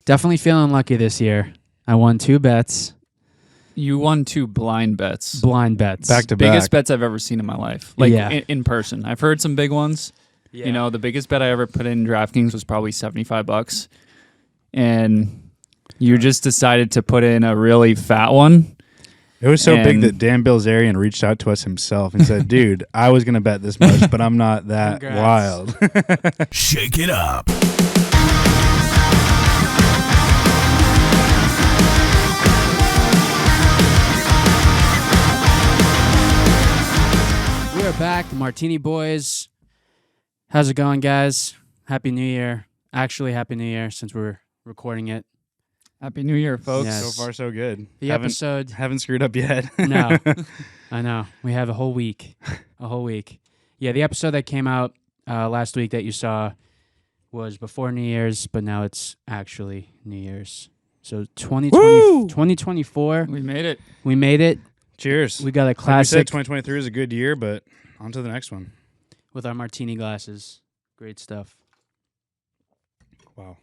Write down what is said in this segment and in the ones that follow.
Definitely feeling lucky this year. I won 2 bets. You won 2 blind bets. Blind bets. Back to back. Biggest bets I've ever seen in my life. Like in person. I've heard some big ones. Yeah. You know, the biggest bet I ever put in DraftKings was probably $75. And you just decided to put in a really fat one. It was so big that Dan Bilzerian reached out to us himself and said, dude, I was going to bet this much, but I'm not that wild. Shake it up. We are back, the Martini Boys. How's it going, guys? Happy New Year. Actually, Happy New Year since we're recording it. Happy New Year, folks. Yes. So far, so good. The episode... Haven't screwed up yet. No. I know. We have a whole week. Yeah, the episode that came out last week that you saw was before New Year's, but now it's actually New Year's. So 2024. We made it. We made it. Cheers. We got a Like we classic said, 2023 is a good year, but on to the next one. with our martini glasses. Great stuff. Wow.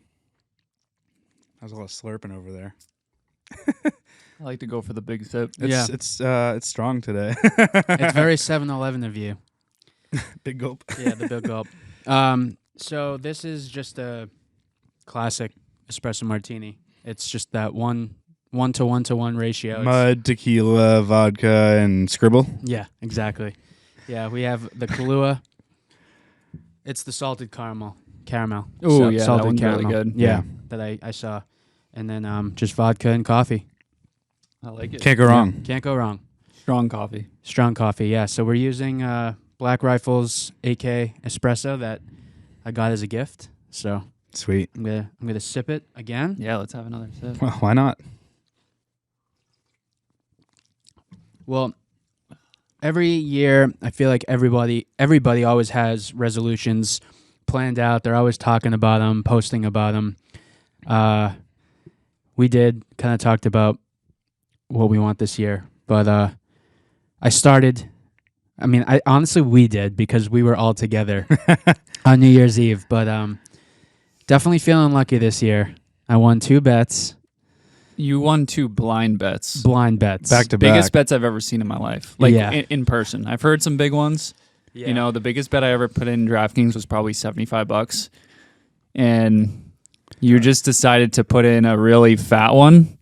That was a lot of slurping over there. I like to go for the big sip. It's strong today. It's very 7-Eleven of you. Big gulp. Yeah, the big gulp. So this is just a classic espresso martini. It's just that one to one ratio. Mud, tequila, vodka, and scribble. Yeah, exactly. Yeah, we have the Kahlua. It's the salted caramel. Oh, yeah, that salted one's caramel. really good. Yeah, that I saw. And then just vodka and coffee. I like it. Can't go wrong. Can't go wrong. Strong coffee. Strong coffee, yeah. So we're using Black Rifle's AK espresso that I got as a gift. So Sweet. I'm gonna sip it again. Yeah, let's have another sip. Well, why not? Well, every year I feel like everybody always has resolutions planned out. They're always talking about them, posting about them. We did kind of talked about what we want this year, but I honestly we did because we were all together on New Year's Eve, but definitely feeling lucky this year. I won 2 bets. You won 2 blind bets. Blind bets. Back to back. Biggest bets I've ever seen in my life. Like in person. I've heard some big ones. Yeah. You know, the biggest bet I ever put in DraftKings was probably $75. And you just decided to put in a really fat one.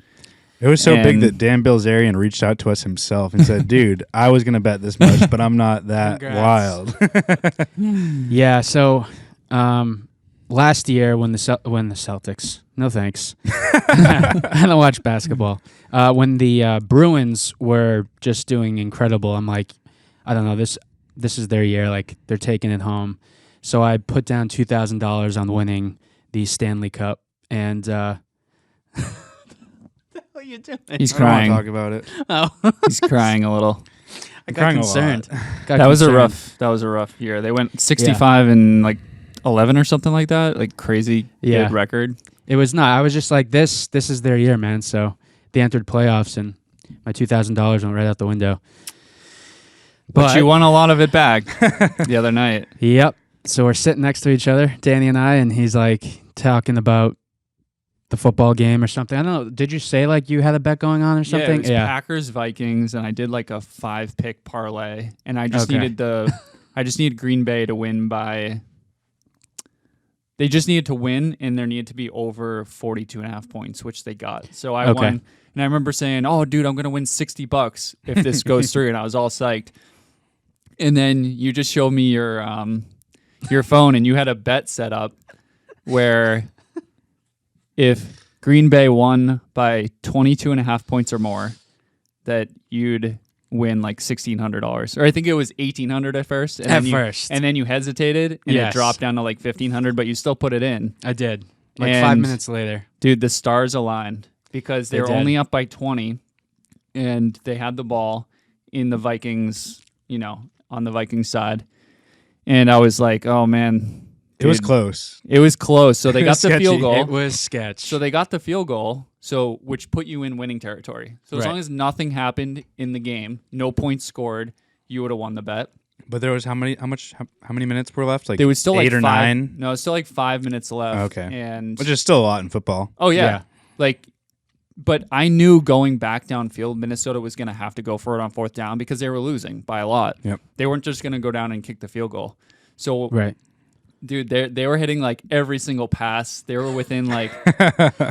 It was so big that Dan Bilzerian reached out to us himself and said, dude, I was going to bet this much, but I'm not that wild. Yeah, so last year when the Celtics, no thanks. I don't watch basketball. When the Bruins were just doing incredible, I'm like, I don't know, this is their year, like they're taking it home. So I put down $2,000 on winning the Stanley Cup, and what the hell are you doing? He's I don't crying. want to talk about it. Oh, He's crying a little. I got crying a concerned. That was a rough year. They went 65 and like 11 or something like that. Like crazy good record. It was not. I was just like, this is their year, man. So they entered playoffs, and my $2,000 went right out the window. But you won a lot of it back the other night. Yep. So we're sitting next to each other, Danny and I, and he's like talking about the football game or something. I don't know. Did you say like you had a bet going on or something? Yeah, it was Packers Vikings, and I did like a 5-pick parlay, and I just needed Green Bay to win by. They just needed to win, and there needed to be over 42.5 points, which they got. So I won, and I remember saying, "Oh, dude, I'm gonna win $60 if this goes through," and I was all psyched. And then you just showed me your phone, and you had a bet set up where if Green Bay won by 22.5 points or more, that you'd win like $1,600, or I think it was $1,800 at first. And then you hesitated, and it dropped down to like $1,500, but you still put it in. I did. Like 5 minutes later, dude, the stars aligned because they were only up by 20, and they had the ball in the Vikings, on the Vikings side, and I was like, oh man. It was close. It was close. So they got the field goal. It was sketch. So they got the field goal, which put you in winning territory. So as long as nothing happened in the game, no points scored, you would have won the bet. But there was how many minutes were left? Like there was still 8 like or 9? No, it's still like 5 minutes left. Okay. And which is still a lot in football. Oh yeah. Like, but I knew going back downfield, Minnesota was going to have to go for it on 4th down because they were losing by a lot. Yep. They weren't just going to go down and kick the field goal. So, dude, they were hitting like every single pass. They were within like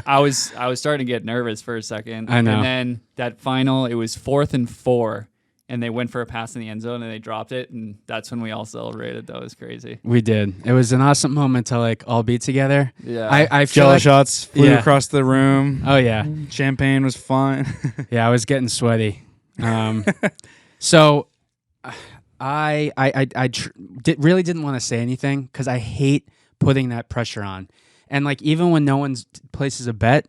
I was starting to get nervous for a second. I know. And then that final, it was 4th and 4. And they went for a pass in the end zone and they dropped it, and that's when we all celebrated. That was crazy. We did. It was an awesome moment to like all be together. Yeah. I feel Jello like, shots flew across the room. Oh yeah. Champagne was fun. Yeah, I was getting sweaty. So I really didn't want to say anything because I hate putting that pressure on. And like even when no one places a bet,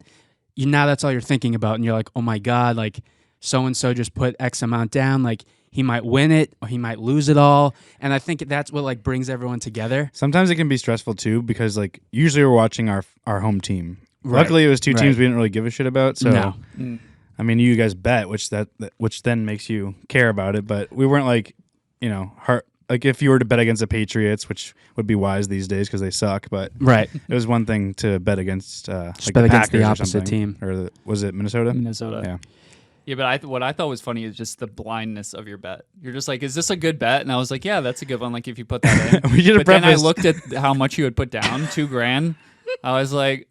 now that's all you're thinking about, and you're like, oh my god, like so-and-so just put X amount down, like he might win it or he might lose it all. And I think that's what like brings everyone together. Sometimes it can be stressful too because like usually we're watching our home team. Right. Luckily it was 2 teams we didn't really give a shit about. So No. I mean you guys bet, which then makes you care about it. But we weren't like, like if you were to bet against the Patriots, which would be wise these days because they suck. But Right. it was one thing to bet against like bet the against the Packers or opposite something. team. Or was it Minnesota? Minnesota. Yeah. Yeah, but what I thought was funny is just the blindness of your bet. You're just like, is this a good bet? And I was like, yeah, that's a good one. Like if you put that in. We should have But then I prefaced- looked at how much you had put down, $2,000. I was like,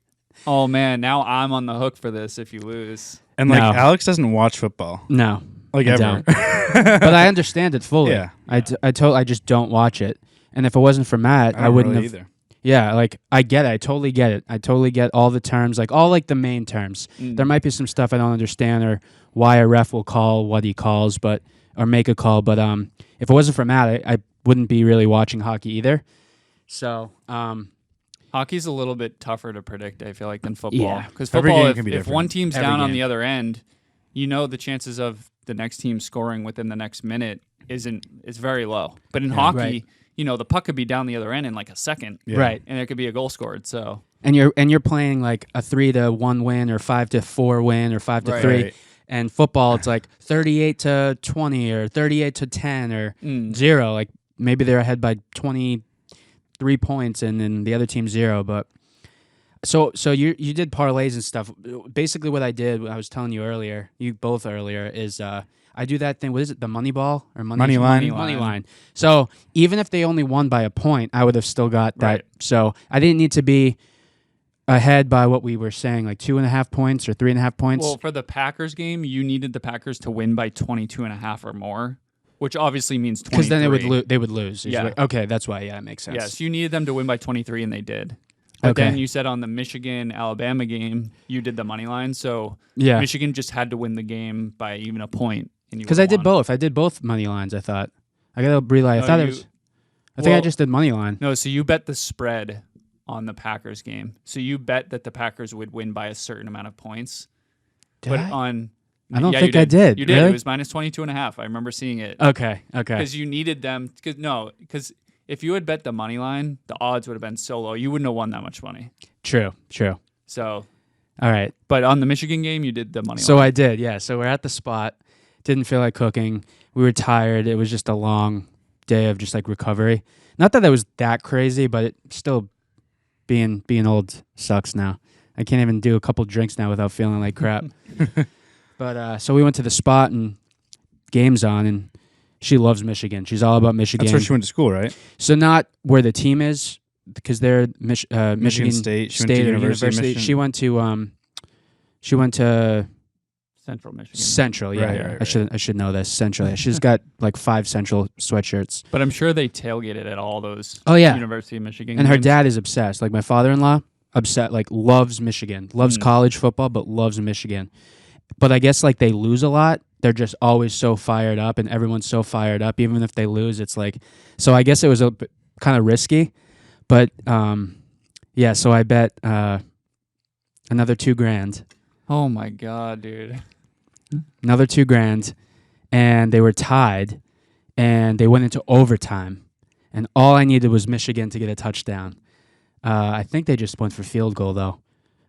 oh man, now I'm on the hook for this if you lose. And like No. Alex doesn't watch football. No. Like I ever. don't. But I understand it fully. Yeah. I just don't watch it. And if it wasn't for Matt, I don't wouldn't really have either. Yeah, like I get it. I totally get it. I totally get all the terms, like all like the main terms. There might be some stuff I don't understand or why a ref will call what he calls, or make a call. But if it wasn't for Matt, I wouldn't be really watching hockey either. So Hockey's a little bit tougher to predict, I feel like, than football. Yeah. Because Every football, game if, can be if different. one team's Every down on game. the other end, the chances of the next team scoring within the next minute is very low. But in hockey, Right. the puck could be down the other end in like a second. Yeah. Right. And there could be a goal scored. So and you're playing like a 3-1 win or 5-4 win or 5-3. Right. And football, it's like 38-20 or 38-10 or 0. Like maybe they're ahead by 23 points and then the other team's 0. But so you did parlays and stuff. Basically, what I did, I was telling you earlier, is I do that thing. What is it? The money ball or Money line? Money line. So even if they only won by a point, I would have still got that. Right. So I didn't need to be ahead by what we were saying, like 2.5 points or 3.5 points. well, for the Packers game, you needed the Packers to win by 22.5 or more, which obviously means 23. Because then they would lose. Yeah. Like, okay, that's why. Yeah, it makes sense. Yes, you needed them to win by 23, and they did. But Okay. then you said on the Michigan-Alabama game, you did the money line. So Yeah. Michigan just had to win the game by even a point. Because I did both. I did both money lines, I thought. I got to relay. I think I just did money line. No, so you bet the spread on the Packers game. So you bet that the Packers would win by a certain amount of points. Did but I? on I don't yeah, think you I did. You did. Really? It was minus 22.5. I remember seeing it. Okay. Because you needed them. Because if you had bet the money line, the odds would have been so low. You wouldn't have won that much money. True. So, All right. but on the Michigan game, you did the money So line. I did, yeah. So we're at the spot. Didn't feel like cooking. We were tired. It was just a long day of just like recovery. Not that was that crazy, but it still being old sucks now. I can't even do a couple drinks now without feeling like crap. But so we went to the spot and game's on, and she loves Michigan. She's all about Michigan. That's where she went to school, right? So not where the team is, because they're Michigan State. She State went to or University of Michigan. She went to Central Michigan. Central. Yeah, Right, yeah. right, I should know this. Central. Yeah. She's got like 5 Central sweatshirts. But I'm sure they tailgated at all those Oh yeah, University of Michigan and her games. dad is obsessed. Like my father-in-law, like loves Michigan, loves college football, but loves Michigan. But I guess like they lose a lot. They're just always so fired up, and everyone's so fired up. Even if they lose, it's like. So I guess it was a bit kind of risky, but yeah. So I bet another $2,000. Oh my god, dude. Another $2,000, and they were tied, and they went into overtime, and all I needed was Michigan to get a touchdown. I think they just went for field goal though.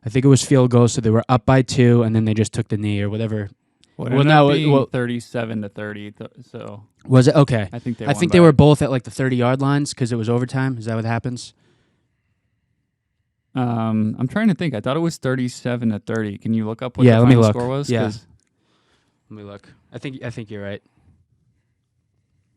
I think it was field goal, so they were up by 2, and then they just took the knee or whatever. Well, no, being well, 37-30. So was it okay? I think I think they were both at like the 30-yard lines because it was overtime. Is that what happens? I'm trying to think. I thought it was 37-30. Can you look up what Yeah, the let me final look. score was? Yeah. Let me look. I think you're right.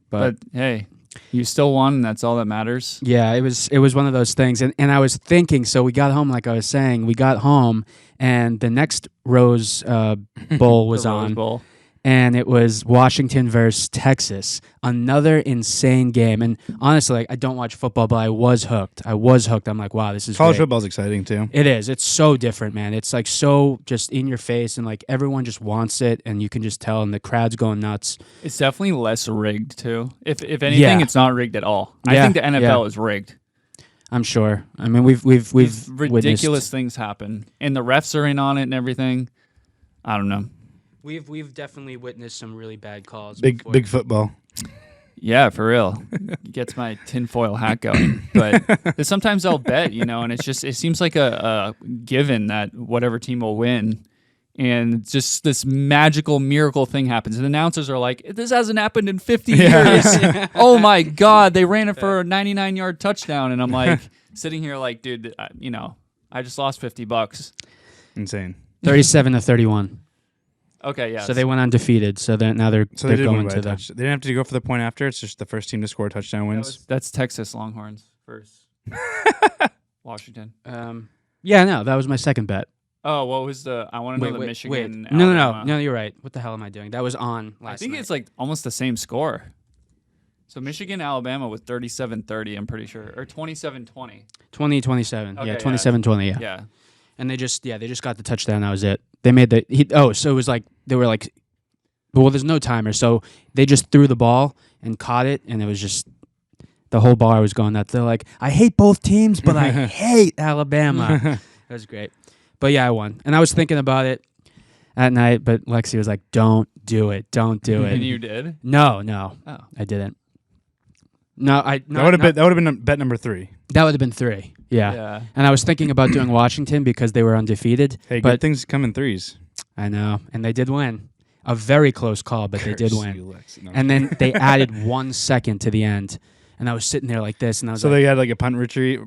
But hey, you still won, and that's all that matters. Yeah, it was one of those things, and I was thinking. So we got home, like I was saying, we got home, and the next Rose Bowl was The Rose on, Bowl. and it was Washington versus Texas. Another insane game. And honestly, like, I don't watch football, but I was hooked. I'm like, wow, this is College great. football's exciting too. It is. It's so different, man. It's like so just in your face, and like everyone just wants it, and you can just tell, and the crowd's going nuts. It's definitely less rigged too. If anything, it's not rigged at all. I think the NFL is rigged. I'm sure. I mean, we've ridiculous things happen, and the refs are in on it and everything. I don't know. We've definitely witnessed some really bad calls. Big football. Yeah, for real. Gets my tinfoil hat going. But sometimes I'll bet, and it seems like a given that whatever team will win. And just this magical miracle thing happens. And announcers are like, this hasn't happened in 50 years. Oh my God, they ran it for a 99-yard touchdown. And I'm like, sitting here like, dude, I just lost $50. Insane. 37-31. Okay, yeah. So they went undefeated. So now they're they did going win by to a touch. They didn't have to go for the point after. It's just the first team to score a touchdown wins. That's Texas Longhorns versus Washington. Yeah, no, that was my second bet. Oh, what was I want to know the Michigan. No, you're right. What the hell am I doing? That was on last I think night. it's like almost the same score. So Michigan, Alabama was 37-30, I'm pretty sure, or 27-20. 20-27. Okay, Yeah, 27-20. Yeah. Yeah. And they just got the touchdown. That was it. They made so it was like they were like, well, there's no timer, so they just threw the ball and caught it, and it was just the whole bar was going nuts. They're like, I hate both teams, but I hate Alabama. That was great. But yeah, I won, and I was thinking about it at night, but Lexi was like, "Don't do it, don't do it." And you did? No, Oh. I didn't. No, that would have been bet number 3. That would have been 3. Yeah. And I was thinking about doing Washington because they were undefeated. Hey, but good things come in 3s. I know, and they did win. A very close call, but they did win. You, Lex. No. And then they added 1 second to the end, and I was sitting there like this, and I was so like, they had like a punt receive,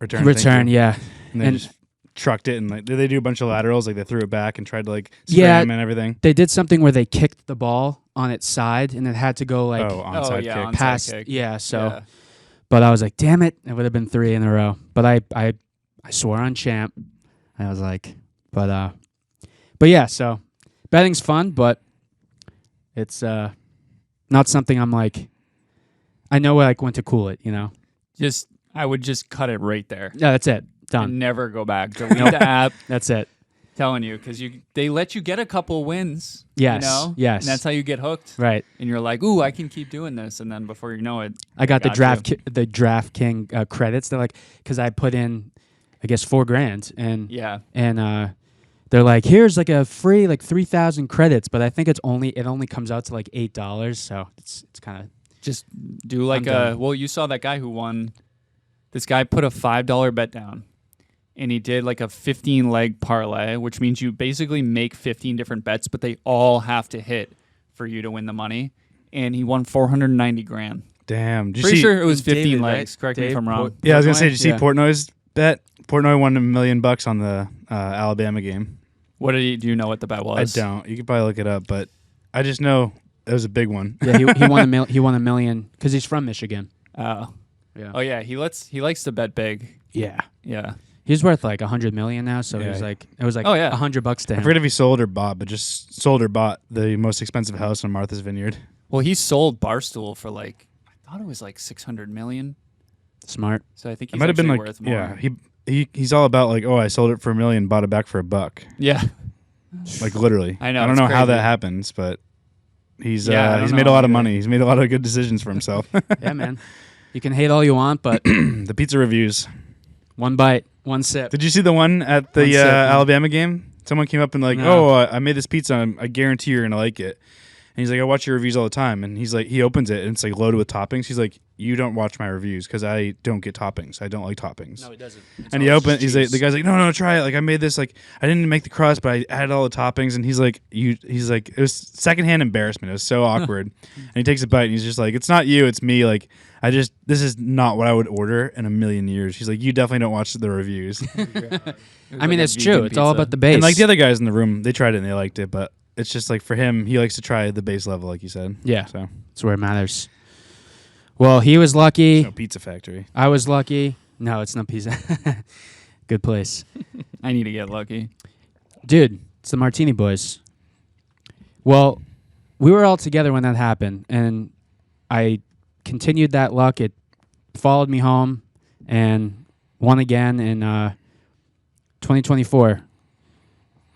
return, yeah. And they just trucked it, and like did they do a bunch of laterals? Like they threw it back and tried to like Yeah. scram and everything. They did something where they kicked the ball on its side, and it had to go like onside kick. onside past. kick. Yeah, so. Yeah. But I was like, damn it, it would have been 3 in a row. But I swore on champ. I was like, but yeah. So betting's fun, but it's not something I'm like. I know like when to cool it, I would just cut it right there. Yeah, that's it. Done. And never go back. Delete the app. That's it. Telling you, because they let you get a couple wins. Yes. And Yes. that's how you get hooked. Right. And you're like, ooh, I can keep doing this. And then before you know it, I got the you. DraftKings credits. They're like, because I put in, I guess $4,000, and they're like, here's like a free like 3,000 credits, but I think it only comes out to like $8, so it's kind of just do like you saw that guy who won. This guy put a $5 bet down, and he did like a 15-leg parlay, which means you basically make 15 different bets, but they all have to hit for you to win the money. And he won $490,000. Damn. Pretty sure it was 15 David, legs. right? Correct me if I'm wrong. Yeah, I was gonna say, did you see Yeah. Portnoy's bet? Portnoy won $1 million on the Alabama game. Do you know what the bet was? I don't. You could probably look it up, but I just know it was a big one. yeah. He won he won $1 million because he's from Michigan. Oh. Yeah. Oh yeah, he likes to bet big. Yeah. Yeah. He's worth like $100 million now, so Yeah. it was like Oh, yeah. $100 to I him. forget if he sold or bought, but just sold or bought the most expensive house on Martha's Vineyard. Well, he sold Barstool for I thought it was like $600 million. Smart. So I think It he's might have been actually like, worth more. yeah, he's all about like, oh, I sold it for $1 million, bought it back for $1. Yeah. Like literally. I know, I don't it's know how crazy. that happens, but he's Yeah, I don't made know a lot of either. money. He's made a lot of good decisions for himself. Yeah, man. You can hate all you want, but The pizza reviews. one bite, one sip. Did you see the one at One the sip, man. Alabama game? Someone came up and like, No. I made this pizza. I guarantee you're gonna like it. he's like, I watch your reviews all the time. And he's like, he opens it and it's like loaded with toppings. He's like, you don't watch my reviews because I don't get toppings. I don't like toppings. No, he doesn't. And he opened. He's like, the guy's like, no, try it. Like I made this. Like I didn't make the crust, but I added all the toppings. And he's like, it was secondhand embarrassment. It was so awkward. And he takes a bite and he's just like, it's not you, it's me. Like this is not what I would order in a million years. He's like, you definitely don't watch the reviews. I mean, it's true. It's all about the base. And like the other guys in the room, they tried it and they liked it, but it's just like for him, he likes to try the base level, like you said. Yeah, so that's where it matters. Well, he was lucky. No Pizza Factory. I was lucky. No, it's not pizza. Good place. I need to get lucky. Dude, it's the Martini boys. Well, we were all together when that happened, and I continued that luck. It followed me home and won again in 2024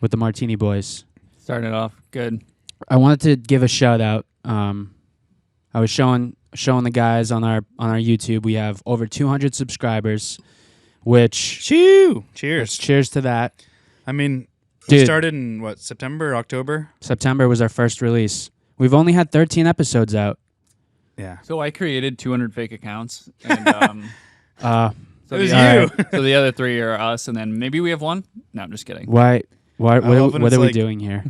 with the Martini boys. Started off good. I wanted to give a shout out. I was showing the guys on our YouTube. We have over 200 subscribers, which Cheers. Cheers to that. I mean, Dude. we started in what, September, October? September was our first release. We've only had 13 episodes out. Yeah. So I created 200 fake accounts. And, Uh, so It was the, you. so the other 3 are us, and then maybe we have one. No, I'm just kidding. why? love when What it's are we like- doing here?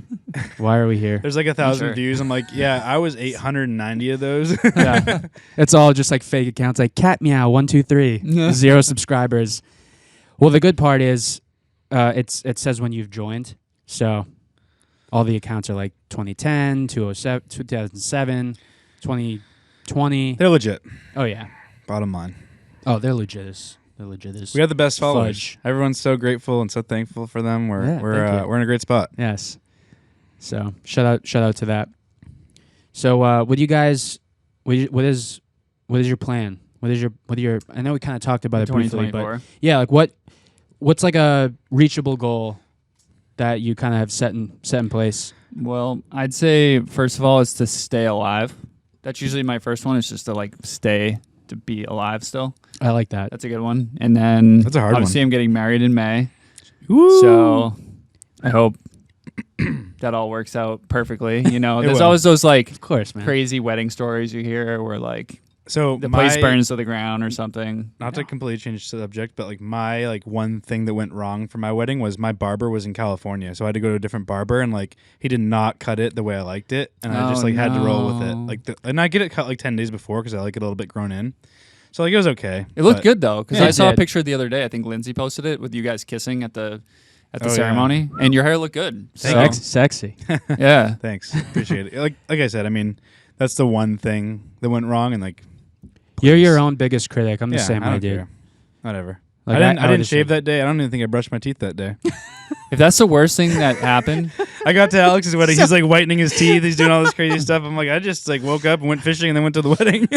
Why are we here? There's like 1,000 Sure. views. I'm like, yeah, I was 890 of those. Yeah, it's all just like fake accounts, like cat meow 123, 0 subscribers. Well, the good part is, it says when you've joined, so all the accounts are like 2010, 207, 2007, 2020. They're legit. Oh yeah. Bottom line. Oh, they're legit. They're legit. We have the best followers. Fudge. Everyone's so grateful and so thankful for them. Yeah, thank you. We're in a great spot. Yes. So shout out to that. So what do you guys? What is your plan? What are your? I know we kind of talked about it briefly, but 2024. yeah, like what's like a reachable goal that you kind of have set in place? Well, I'd say first of all is to stay alive. That's usually my first one. Is just to like stay to be alive still. I like that. That's a good one. And then That's a hard obviously I'm getting married in May. Woo! So I hope that all works out perfectly. You know, It there's will. always those like Of course, man. crazy wedding stories you hear where like So the place burns to the ground or something. Not to completely change the subject, but like my one thing that went wrong for my wedding was my barber was in California, so I had to go to a different barber, and like he did not cut it the way I liked it, and I just Oh, had to roll with it. no. And I get it cut like 10 days before because I like it a little bit grown in, so like it was okay. It looked but- good though, because Yeah, I it saw a did. picture the other day. I think Lindsay posted it with you guys kissing at the Oh, yeah. ceremony, and your hair looked good. So, Sexy. yeah, Thanks, appreciate it. Like I said, I mean that's the one thing that went wrong, and like You're your own biggest critic. I'm the yeah, same I way, don't dude. care. Whatever. Like, I didn't just- shave that day. I don't even think I brushed my teeth that day. if that's the worst thing that happened, I got to Alex's wedding. He's like whitening his teeth. He's doing all this crazy stuff. I'm like, I just like woke up and went fishing and then went to the wedding.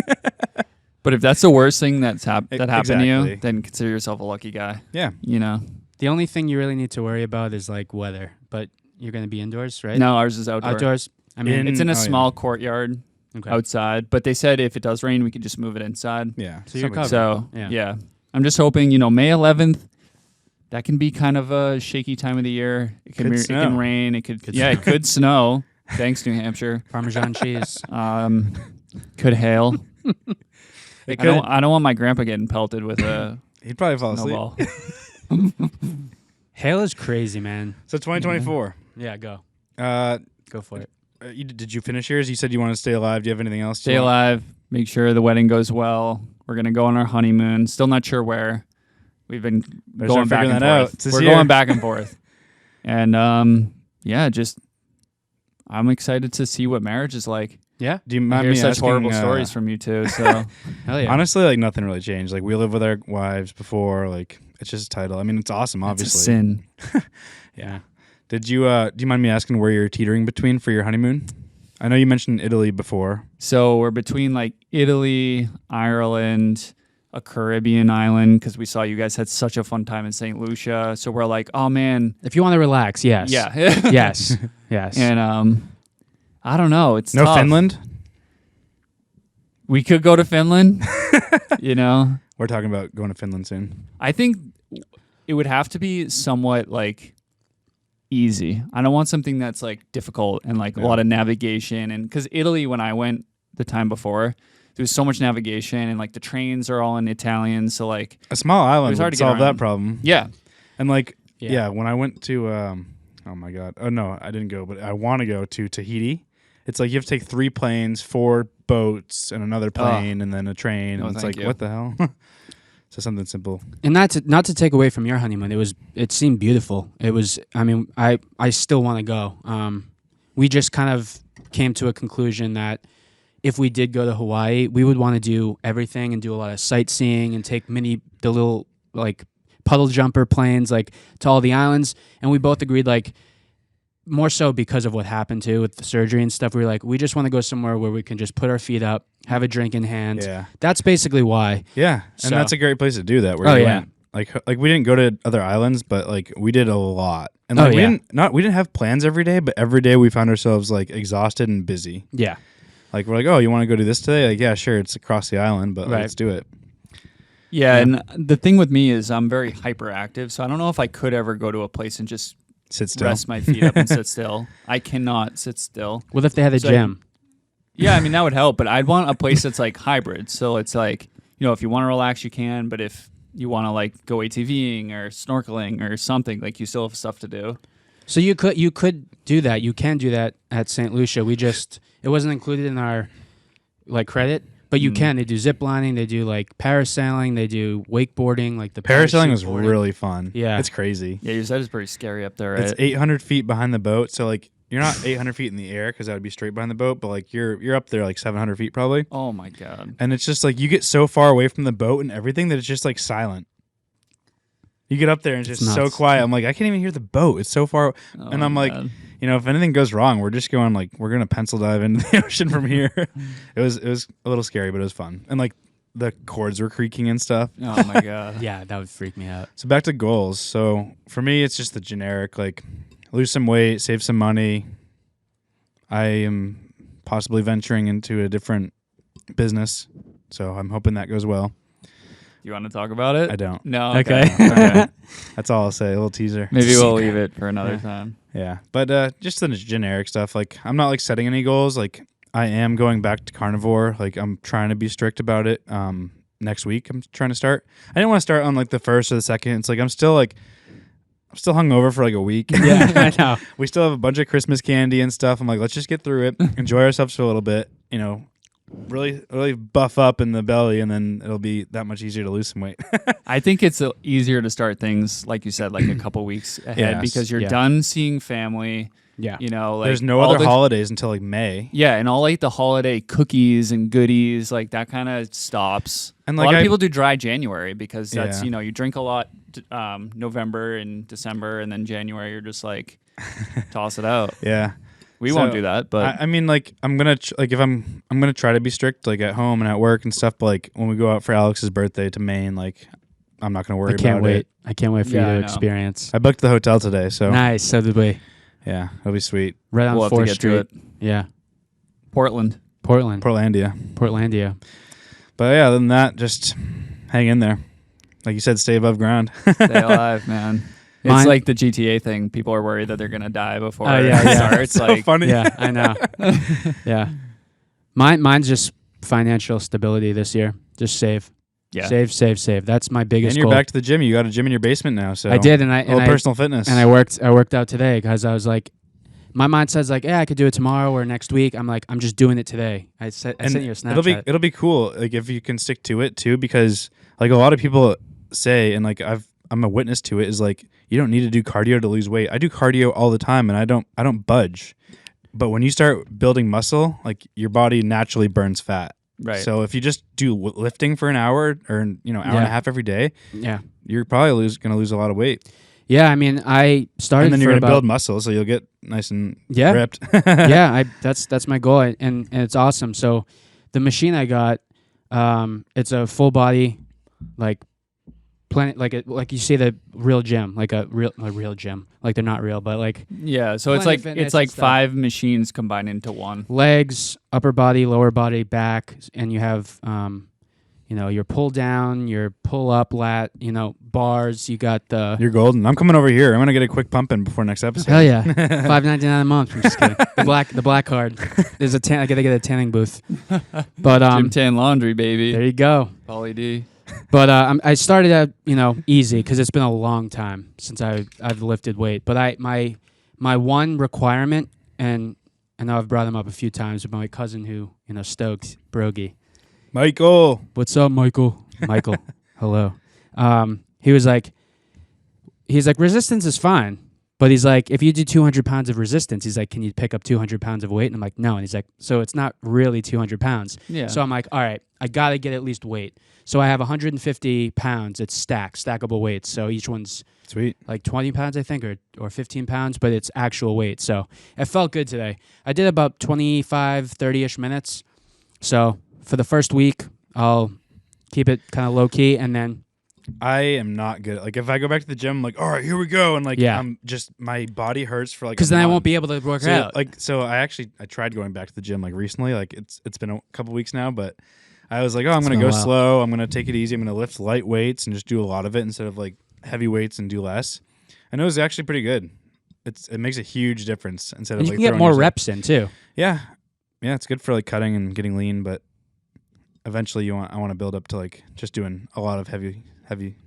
but if that's the worst thing that happened to you, Exactly. then consider yourself a lucky guy. Yeah. You know, The only thing you really need to worry about is like weather, but you're going to be indoors, right? no, ours is outdoor. Outdoors. I mean, It's in a Oh, yeah. small courtyard okay. outside, but they said if it does rain, we could just move it inside. Yeah. So you're Something- covered. So Yeah. yeah, I'm just hoping May 11th. That can be kind of a shaky time of the year. It can Could it snow. can rain. It could Could it could snow. Thanks, New Hampshire. Parmesan cheese. Could hail. It I don't want my grandpa getting pelted with a He'd probably fall asleep. snowball. Hail is crazy, man. So 2024. Yeah, go Go for it. Did you finish yours? You said you want to stay alive. Do you have anything else? Stay alive. Make sure the wedding goes well. We're gonna go on our honeymoon. Still not sure where. We've been Better going start back figuring and that out. forth. It's this We're year. going back and forth. And I'm excited to see what marriage is like. Yeah. Do you I mind hear me such asking, horrible stories from you two. So Hell yeah. Honestly, like nothing really changed. Like we lived with our wives before. Like it's just a title. I mean, it's awesome. it's a Obviously. sin. Yeah. Did you? Do you mind me asking where you're teetering between for your honeymoon? I know you mentioned Italy before. So we're between like Italy, Ireland, a Caribbean island because we saw you guys had such a fun time in St. Lucia. So we're like, oh man, If you want to relax, yes. yeah, Yes. Yes. And I don't know. It's No tough. Finland. We could go to Finland. We're talking about going to Finland soon. I think it would have to be somewhat like easy. I don't want something that's like difficult and like a lot of navigation. And because Italy, when I went the time before, there was so much navigation and like the trains are all in Italian. So like a small island would solve that around. problem. Yeah. And like, when I went to, oh my God. Oh no, I didn't go, but I want to go to Tahiti. It's like you have to take 3 planes, 4 boats, and another plane, and then a train. And it's like, what the hell? So something simple. And not to take away from your honeymoon, it seemed beautiful. It was. I mean, I still want to go. We just kind of came to a conclusion that if we did go to Hawaii, we would want to do everything and do a lot of sightseeing and take the little like puddle jumper planes like to all the islands. And we both agreed like, more so because of what happened too with the surgery and stuff. We were like, we just want to go somewhere where we can just put our feet up, have a drink in hand. Yeah. That's basically why. Yeah. And that's a great place to do that. Oh, yeah. Like we didn't go to other islands, but like we did a lot. And like we didn't have plans every day, but every day we found ourselves like exhausted and busy. Yeah. Like we're like, oh, you want to go do this today? Like, yeah, sure. It's across the island, but let's do it. Yeah. And the thing with me is I'm very hyperactive. So I don't know if I could ever go to a place and just sit still, rest my feet up and sit still. I cannot sit still. What if they had a gym? Yeah, I mean, that would help, but I'd want a place that's like hybrid. So it's like, if you want to relax, you can, but if you want to like go ATVing or snorkeling or something, like you still have stuff to do. So you could do that. You can do that at St. Lucia. It wasn't included in our like credit, but you can. They do zip lining, they do like parasailing, they do wakeboarding, like the parasailing was really fun. Yeah. It's crazy. Yeah, you said it's pretty scary up there, right? It's 800 feet behind the boat, so like you're not 800 feet in the air because that would be straight behind the boat, but like you're up there like 700 feet probably. Oh my God. And it's just like you get so far away from the boat and everything that it's just like silent. You get up there and it's just so quiet. I'm like, I can't even hear the boat. It's so far. And I'm like, if anything goes wrong, we're just going like, we're going to pencil dive into the ocean from here. It was a little scary, but it was fun. And like the cords were creaking and stuff. Oh my God. Yeah, that would freak me out. So back to goals. So for me, it's just the generic, like lose some weight, save some money. I am possibly venturing into a different business. So I'm hoping that goes well. You want to talk about it? I don't. No. Okay. Okay. That's all I'll say. A little teaser. Maybe we'll leave it for another time. Yeah. But just the generic stuff. Like I'm not like setting any goals. Like I am going back to carnivore. Like I'm trying to be strict about it. Next week I'm trying to start. I didn't want to start on like the 1st or the 2nd. It's like I'm still hungover for like a week. Yeah, I know. We still have a bunch of Christmas candy and stuff. I'm like, let's just get through it, enjoy ourselves for a little bit, really, really buff up in the belly, and then it'll be that much easier to lose some weight. I think it's easier to start things, like you said, like a couple weeks ahead because you're done seeing family. Yeah. Like there's no other holidays until like May. Yeah, and all like the holiday cookies and goodies, like that kind of stops. And like a lot of people do dry January because that's, Yeah. You drink a lot November and December, and then January you're just like, toss it out. Yeah. We won't do that, but I mean, like I'm gonna if I'm gonna try to be strict, like at home and at work and stuff. But like when we go out for Alex's birthday to Maine, like I'm not gonna worry about it. I can't wait for you to experience. I booked the hotel today, so Nice. So did we. yeah, it'll be sweet. Right on we'll have to 4th get Street. to it. Yeah. Portland. Portlandia. But yeah, other than that, just hang in there. Like you said, stay above ground. Stay alive, man. It's like the GTA thing. People are worried that they're gonna die before it starts. So like, funny. Yeah, I know. Yeah. Mine's just financial stability this year. Just save. Yeah. Save. That's my biggest And you're goal. back to the gym. You got a gym in your basement now, so I did, and I personal fitness. And I worked out today because I was like, my mind says like, yeah, I could do it tomorrow or next week. I'm like, I'm just doing it today. I sent you a Snapchat. It'll be cool, like if you can stick to it too, because like a lot of people say, and like I'm a witness to it, is like you don't need to do cardio to lose weight. I do cardio all the time, and I don't budge. But when you start building muscle, like your body naturally burns fat. Right. So if you just do lifting for an hour or hour and a half every day, you're probably going to lose a lot of weight. Yeah, I mean, I started. And then you're going to build muscle, so you'll get nice and ripped. Yeah, that's my goal, and it's awesome. So the machine I got, it's a full body, like planet, like you see the real gym, like a real gym, like they're not real, but like so it's like 5 machines combined into one. Legs, upper body, lower body, back, and you have your pull down, your pull up lat, bars. You got the You're golden. I'm coming over here. I'm gonna get a quick pump in before next episode. hell yeah, $5.99 a month. I'm just kidding. The black card. There's I gotta get a tanning booth. But Gym tan laundry, baby. there you go. Poly D. But I started out easy because it's been a long time since I've lifted weight. But my one requirement, and I know I've brought him up a few times, but my cousin who stoked Brogy. Michael. What's up, Michael? Michael, hello. He's like, resistance is fine, but he's like, if you do 200 pounds of resistance, he's like, can you pick up 200 pounds of weight? And I'm like, no. And he's like, so it's not really 200 pounds. Yeah. So I'm like, all right, I got to get at least weight. So I have 150 pounds. It's stackable weights. So each one's Sweet. like 20 pounds, I think, or 15 pounds, but it's actual weight. So it felt good today. I did about 25, 30-ish minutes. So for the first week, I'll keep it kind of low key, and then I am not good. Like if I go back to the gym, I'm like, all right, here we go, and like I'm just my body hurts for like because then I won't be able to work out. So I tried going back to the gym like recently. Like it's been a couple weeks now, but I was like, oh, I'm gonna go slow. I'm gonna take it easy. I'm gonna lift light weights and just do a lot of it instead of like heavy weights and do less. And it was actually pretty good. It makes a huge difference instead of and like you can get more reps in too. Yeah, it's good for like cutting and getting lean, but eventually I want to build up to like just doing a lot of heavy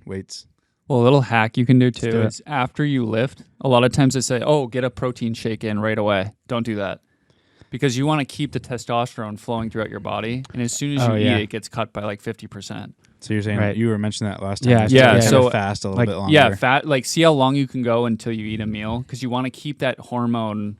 weights. Well, a little hack you can do too is after you lift, a lot of times they say, oh, get a protein shake in right away. Don't do that. Because you want to keep the testosterone flowing throughout your body. And as soon as you eat it, it gets cut by like 50%. So you're saying you were mentioning that last time. Yeah. So fast a little bit longer. Yeah, fat. Like see how long you can go until you eat a meal. Because you want to keep that hormone,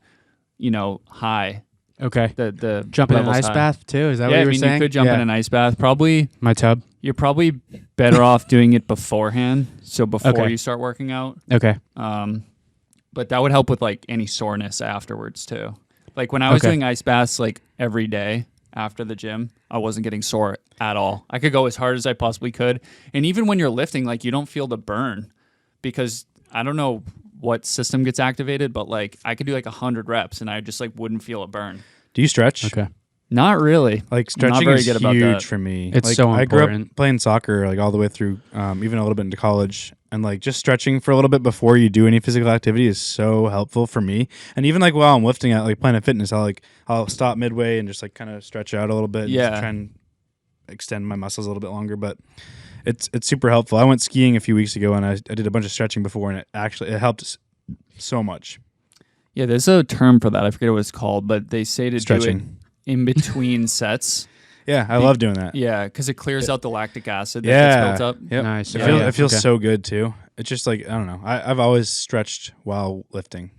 high. Okay. The jumping in an ice bath too? Is that what you were saying? You could jump in an ice bath. Probably my tub. You're probably better off doing it beforehand. So before you start working out. Okay. But that would help with like any soreness afterwards too. Like when I was doing ice baths like every day after the gym, I wasn't getting sore at all. I could go as hard as I possibly could. And even when you're lifting, like you don't feel the burn because I don't know what system gets activated, but like I could do like 100 reps and I just like wouldn't feel a burn. Do you stretch? Okay. Not really. Like stretching is huge for me. It's like, so important. I grew up playing soccer like all the way through, even a little bit into college, and like just stretching for a little bit before you do any physical activity is so helpful for me. And even like while I'm lifting at like Planet Fitness, I'll stop midway and just like kind of stretch out a little bit. Yeah. And try and extend my muscles a little bit longer, but it's super helpful. I went skiing a few weeks ago and I did a bunch of stretching before, and it helped so much. Yeah, there's a term for that. I forget what it's called, but they say to stretching. Do it in between sets. Yeah, I love doing that. Yeah, because it clears out the lactic acid that gets built up. Yep. Nice. It feels so good too. It's just like, I don't know. I've always stretched while lifting.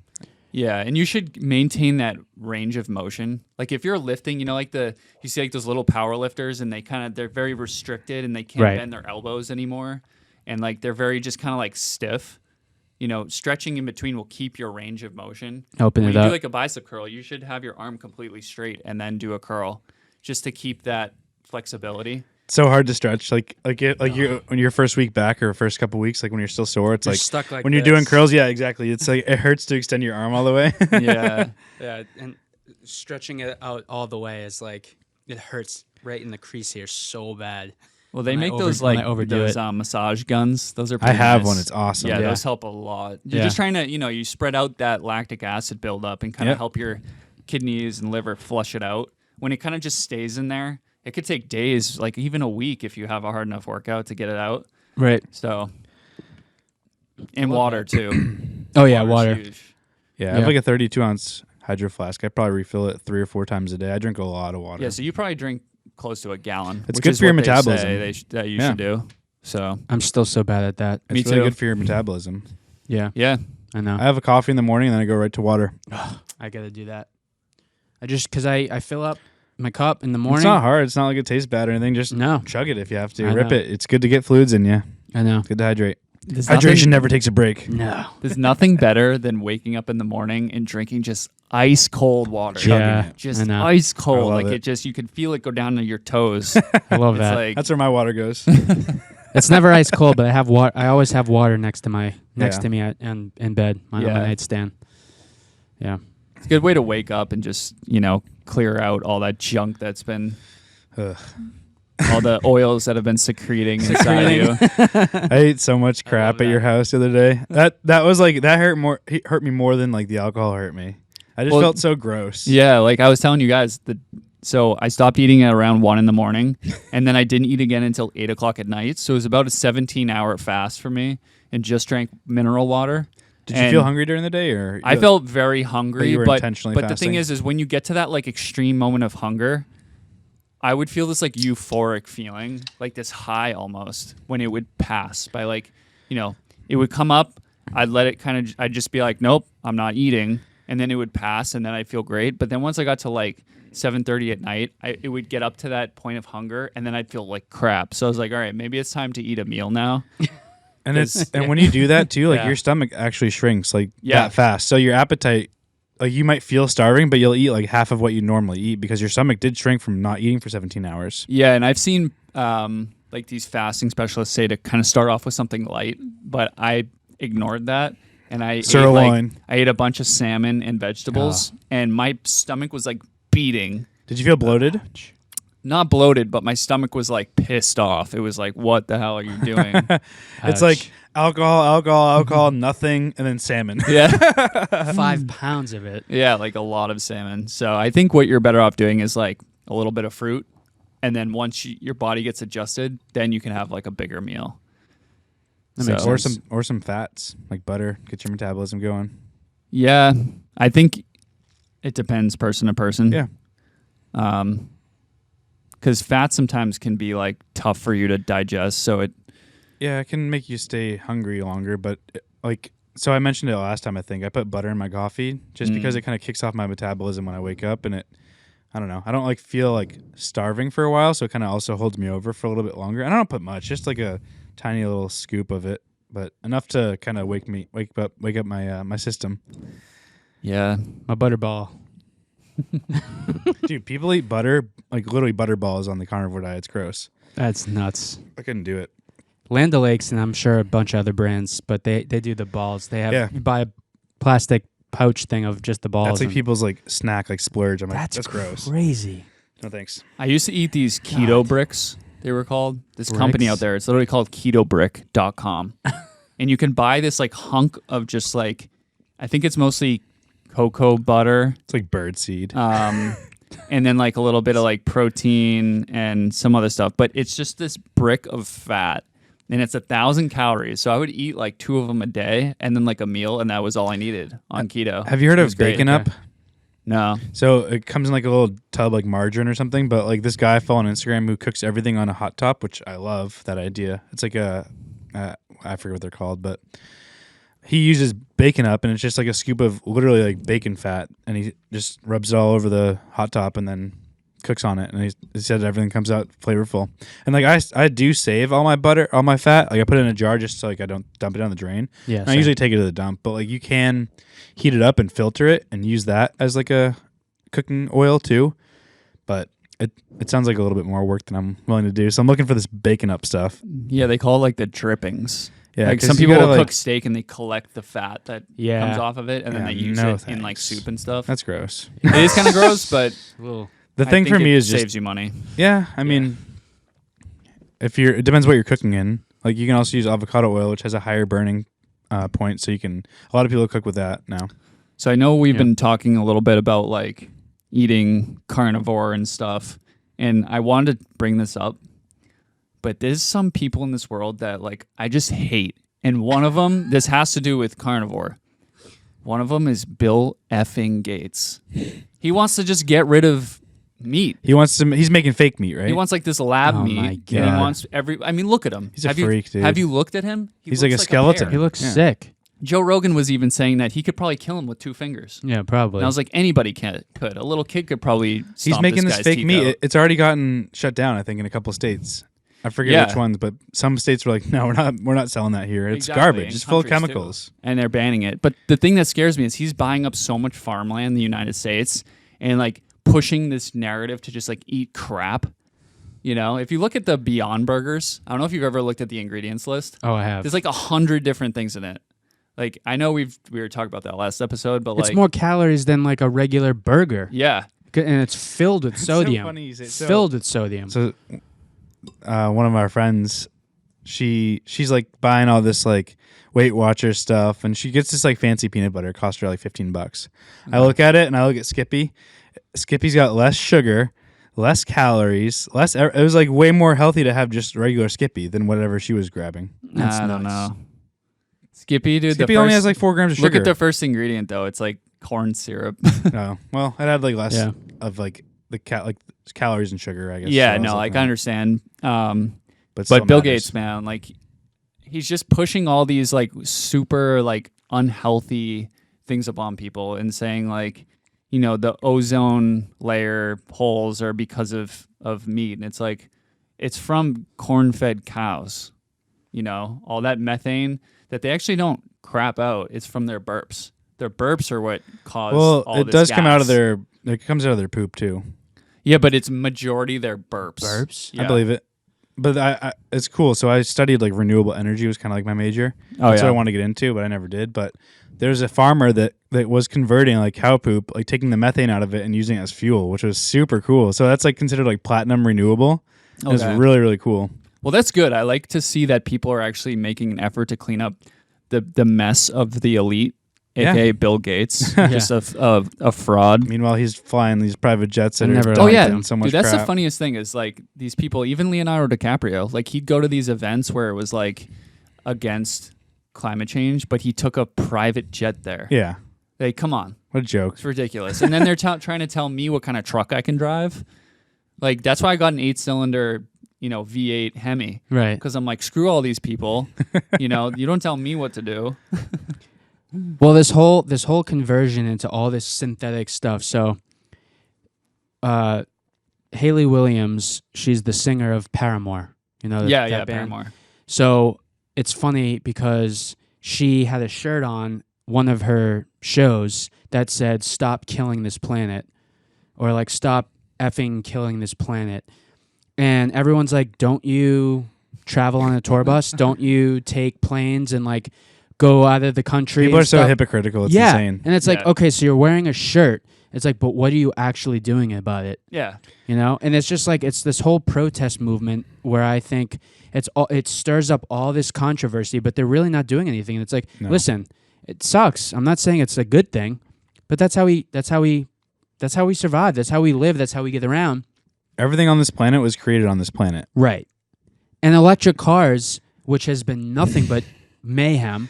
Yeah, and you should maintain that range of motion. Like if you're lifting, like you see like those little power lifters and they're very restricted and they can't bend their elbows anymore. And like they're very just kind of like stiff. Stretching in between will keep your range of motion. Open it up. When up. you do like a bicep curl, you should have your arm completely straight and then do a curl just to keep that flexibility. It's so hard to stretch. You when your first week back or first couple weeks, like when you're still sore, it's you're like stuck like when you're doing curls. Yeah, exactly. It's like it hurts to extend your arm all the way. Yeah. Yeah, and stretching it out all the way is like it hurts right in the crease here so bad. Well, they make those massage guns. Those are I have nice. one. It's awesome. Yeah, those help a lot. You're just trying to, you spread out that lactic acid buildup and kind of help your kidneys and liver flush it out. When it kind of just stays in there, it could take days, like even a week if you have a hard enough workout to get it out. Right. So, and water too. Oh yeah, water. Huge. Yeah, I have like a 32-ounce hydro flask. I probably refill it 3 or 4 times a day. I drink a lot of water. Yeah, so you probably drink close to a gallon. It's good for your metabolism. That you should do. So I'm still so bad at that. It's really good for your metabolism. Yeah. Yeah. I know. I have a coffee in the morning and then I go right to water. I gotta do that. Because I fill up my cup in the morning. It's not hard. It's not like it tastes bad or anything. Just chug it if you have to. Rip it. It's good to get fluids in you. I know. It's good to hydrate. Hydration never takes a break. No. There's nothing better than waking up in the morning and drinking just ice cold water. Yeah. Just ice cold. Like you can feel it go down to your toes. I love that. Like, that's where my water goes. It's never ice cold, but I have water. I always have water next to me in bed on my nightstand. Yeah. It's a good way to wake up and just, clear out all that junk that's been all the oils that have been secreting inside you. I ate so much crap at your house the other day. That was like that hurt me more than like the alcohol hurt me. I just felt so gross. Yeah, like I was telling you guys, so I stopped eating at around 1 a.m, and then I didn't eat again until 8 o'clock at night. So it was about a 17-hour fast for me, and just drank mineral water. Did you feel hungry during the day, or I felt very hungry? But the thing is when you get to that like extreme moment of hunger, I would feel this like euphoric feeling, like this high almost, when it would pass by like, it would come up. I'd let it I'd just be like, nope, I'm not eating. And then it would pass, and then I'd feel great. But then once I got to like 7:30 at night, it would get up to that point of hunger, and then I'd feel like crap. So I was like, all right, maybe it's time to eat a meal now. And and when you do that too, like your stomach actually shrinks like that fast. So your appetite, like you might feel starving, but you'll eat like half of what you normally eat because your stomach did shrink from not eating for 17 hours. Yeah, and I've seen like these fasting specialists say to kind of start off with something light, but I ignored that. And I ate a bunch of salmon and vegetables, and my stomach was like beating. Did you feel bloated? Not bloated, but my stomach was like pissed off. It was like, what the hell are you doing? It's like alcohol, nothing, and then salmon. Yeah. 5 pounds of it. Yeah, like a lot of salmon. So I think what you're better off doing is like a little bit of fruit, and then once your body gets adjusted, then you can have like a bigger meal. Or some fats, like butter, get your metabolism going. Yeah, I think it depends person to person. Yeah. Because fat sometimes can be like tough for you to digest, so it can make you stay hungry longer. But so I mentioned it last time. I think I put butter in my coffee just because it kind of kicks off my metabolism when I wake up, and I don't know. I don't feel like starving for a while, so it kind of also holds me over for a little bit longer. And I don't put much, just like a tiny little scoop of it, but enough to kind of wake up my system. Yeah, my butterball. Dude, people eat butter, like literally butter balls on the carnivore diet. It's gross. That's nuts. I couldn't do it. Land O'Lakes, and I'm sure a bunch of other brands, but they do the balls. They have you buy a plastic pouch thing of just the balls. That's like people's like snack, like splurge. I'm like, that's gross. Crazy. No thanks. I used to eat these keto bricks. They were called this company out there. It's literally called ketobrick.com. And you can buy this like hunk of just like, I think it's mostly cocoa butter. It's like bird seed. And then like a little bit of like protein and some other stuff. But it's just this brick of fat. And it's 1,000 calories. So I would eat like 2 of them a day and then like a meal. And that was all I needed on keto. Have you heard of Bacon Up? No. So it comes in like a little tub like margarine or something, but like this guy I follow on Instagram who cooks everything on a hot top, which I love that idea. It's like I forget what they're called, but he uses Bacon Up, and it's just like a scoop of literally like bacon fat, and he just rubs it all over the hot top and then cooks on it, and he said everything comes out flavorful. And like I do save all my butter, all my fat, like I put it in a jar just so like I don't dump it down the drain. Yeah, I usually take it to the dump, but like you can heat it up and filter it and use that as like a cooking oil too. But it sounds like a little bit more work than I'm willing to do. So I'm looking for this Bacon Up stuff. Yeah, they call it like the drippings. Yeah, like some people will cook steak and they collect the fat that comes off of it, and then they use it in like soup and stuff. That's gross. It is kind of gross, but the thing for me is just saves you money. Yeah, I mean, it depends what you're cooking in. Like you can also use avocado oil, which has a higher burning point, so a lot of people cook with that now. So I know we've been talking a little bit about like eating carnivore and stuff, and I wanted to bring this up, but there's some people in this world that like I just hate, and one of them, this has to do with carnivore. One of them is Bill effing Gates. He wants to just get rid of meat. He's making fake meat, right? He wants like this lab meat. My God. And he wants look at him. He's a freak, dude. Have you looked at him? He's like a skeleton. He looks sick. Joe Rogan was even saying that he could probably kill him with 2 fingers. Yeah, probably. And I was like, anybody could. A little kid could probably stomp He's making this this guy's fake teeth meat. out. It's already gotten shut down, I think, in a couple of states. I forget which ones, but some states were like, no, we're not selling that here. It's garbage. It's full of chemicals. And they're banning it. But the thing that scares me is he's buying up so much farmland in the United States and like pushing this narrative to just like eat crap. You know, if you look at the Beyond Burgers, I don't know if you've ever looked at the ingredients list. Oh, I have. There's like 100 different things in it. Like, I know we were talking about that last episode, but it's more calories than like a regular burger. Yeah. And it's filled with sodium. So funny you say filled with sodium. So one of our friends, she's like buying all this like Weight Watcher stuff, and she gets this like fancy peanut butter. It costs her like $15. I look at it and I look at Skippy. Skippy's got less sugar, less calories, less. It was like way more healthy to have just regular Skippy than whatever she was grabbing. I don't know. Skippy, dude. Skippy only has like 4 grams of sugar. Look at the first ingredient though. It's like corn syrup. Oh, well, it had like less of like the calories and sugar, I guess. Yeah, so no, I can understand. But Bill matters. Gates, man, like he's just pushing all these like super like unhealthy things upon people and saying like, you know, the ozone layer holes are because of meat. And it's like, it's from corn-fed cows, you know, all that methane that they actually don't crap out. It's from their burps. Their burps are what cause all it this does gas. come out of their, it comes out of their poop too. Yeah, but it's majority their burps. Burps? Yeah. I believe it. But I it's cool. So I studied like renewable energy was kind of like my major. Oh, That's yeah. what I wanted to get into, but I never did. But there's a farmer that was converting like cow poop, like taking the methane out of it and using it as fuel, which was super cool. So that's like considered like platinum renewable. It was really, really cool. Well, that's good. I like to see that people are actually making an effort to clean up the mess of the elite, aka Bill Gates, just a fraud. Meanwhile, he's flying these private jets and never Oh yeah, so much dude, that's crap. the funniest thing is like these people, even Leonardo DiCaprio, like he'd go to these events where it was like against climate change, but he took a private jet there. Yeah. Like, come on, What a joke. it's ridiculous. And then they're trying to tell me what kind of truck I can drive. Like that's why I got an 8-cylinder, you know, V8 Hemi, Right. because I'm like, screw all these people. You know, you don't tell me what to do. Well, this whole conversion into all this synthetic stuff. So, Hayley Williams, she's the singer of Paramore. You know, that band? Paramore. So it's funny because she had a shirt on one of her shows that said "Stop killing this planet," or like "Stop effing killing this planet," and everyone's like, "Don't you travel on a tour bus? Don't you take planes and like go out of the country?" People are and so stuff?" hypocritical. It's yeah, insane. and it's like, Yeah. okay, so you're wearing a shirt. It's like, but what are you actually doing about it? Yeah. You know, and it's just like it's this whole protest movement where I think it stirs up all this controversy, but they're really not doing anything. It's like, No. listen, it sucks. I'm not saying it's a good thing, but that's how we survive. That's how we live. That's how we get around. Everything on this planet was created on this planet. Right. And electric cars, which has been nothing but mayhem.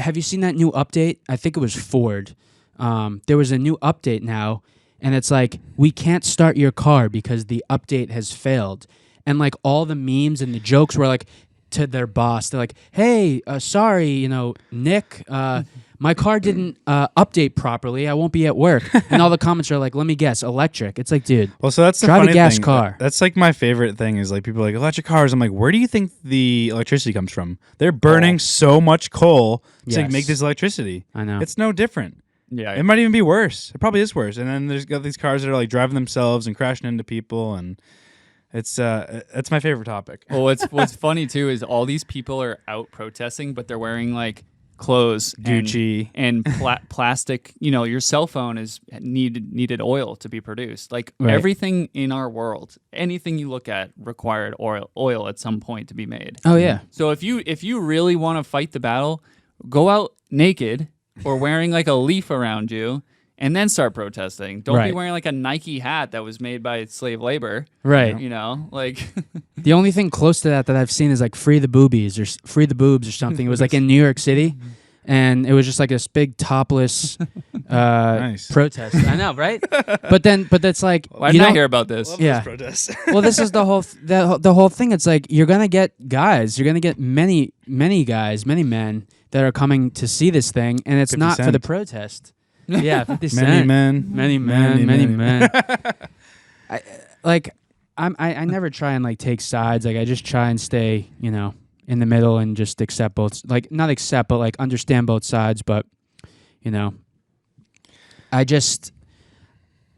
Have you seen that new update? I think it was Ford. There was a new update now, and it's like, we can't start your car because the update has failed. And like all the memes and the jokes were like to their boss. They're like, hey, sorry, you know, Nick, my car didn't update properly. I won't be at work. And all the comments are like, let me guess, electric. It's like, dude, Well, so that's the drive a funny gas thing. car. That's like my favorite thing is like people are like electric cars. I'm like, where do you think the electricity comes from? They're burning so much coal to Yes. make this electricity. I know. It's no different. Yeah. It might even be worse. It probably is worse. And then there's got these cars that are like driving themselves and crashing into people, and it's that's my favorite topic. Well, what's funny too is all these people are out protesting, but they're wearing like clothes, Gucci. and plastic. You know, your cell phone is needed oil to be produced. Like Right. everything in our world, anything you look at required oil at some point to be made. Oh, yeah. So if you really want to fight the battle, go out naked or wearing like a leaf around you. And then start protesting. Don't be Right. wearing like a Nike hat that was made by slave labor. Right. You know, like The only thing close to that I've seen is like free the boobies or free the boobs or something. It was like in New York City, and it was just like this big topless Nice. protest. I know, right? But that's like, why you didn't I don't- hear about this? Yeah. Protests. Well, this is the whole the whole thing. It's like you're gonna get guys. You're gonna get many guys, many men that are coming to see this thing, and it's 50 not for the Cent. protest. Yeah, 50 Cent. Many men. Many men. I never try and like take sides. Like I just try and stay, you know, in the middle and just accept both. Like not accept, but like understand both sides. But you know, I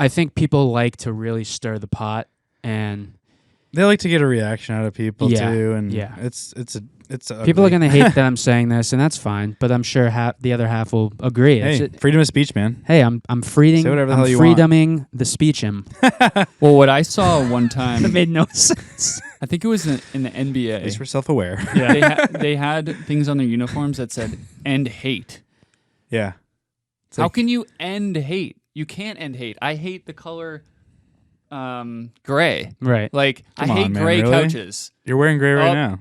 think people like to really stir the pot, and They like to get a reaction out of people Yeah. too, and Yeah. it's people are ugly. gonna hate that I'm saying this, and that's fine. But I'm sure the other half will agree. Hey, freedom of speech, man. Hey, I'm freeing. Say whatever the I'm hell you want. freedoming the speech him. Well, what I saw one time, That made no sense. I think it was in the NBA. At least we're self-aware. Yeah, they had things on their uniforms that said "End hate." Yeah. How can you end hate? You can't end hate. I hate the color gray. Right. Like Come I hate on, man, gray really? couches. You're wearing gray right now.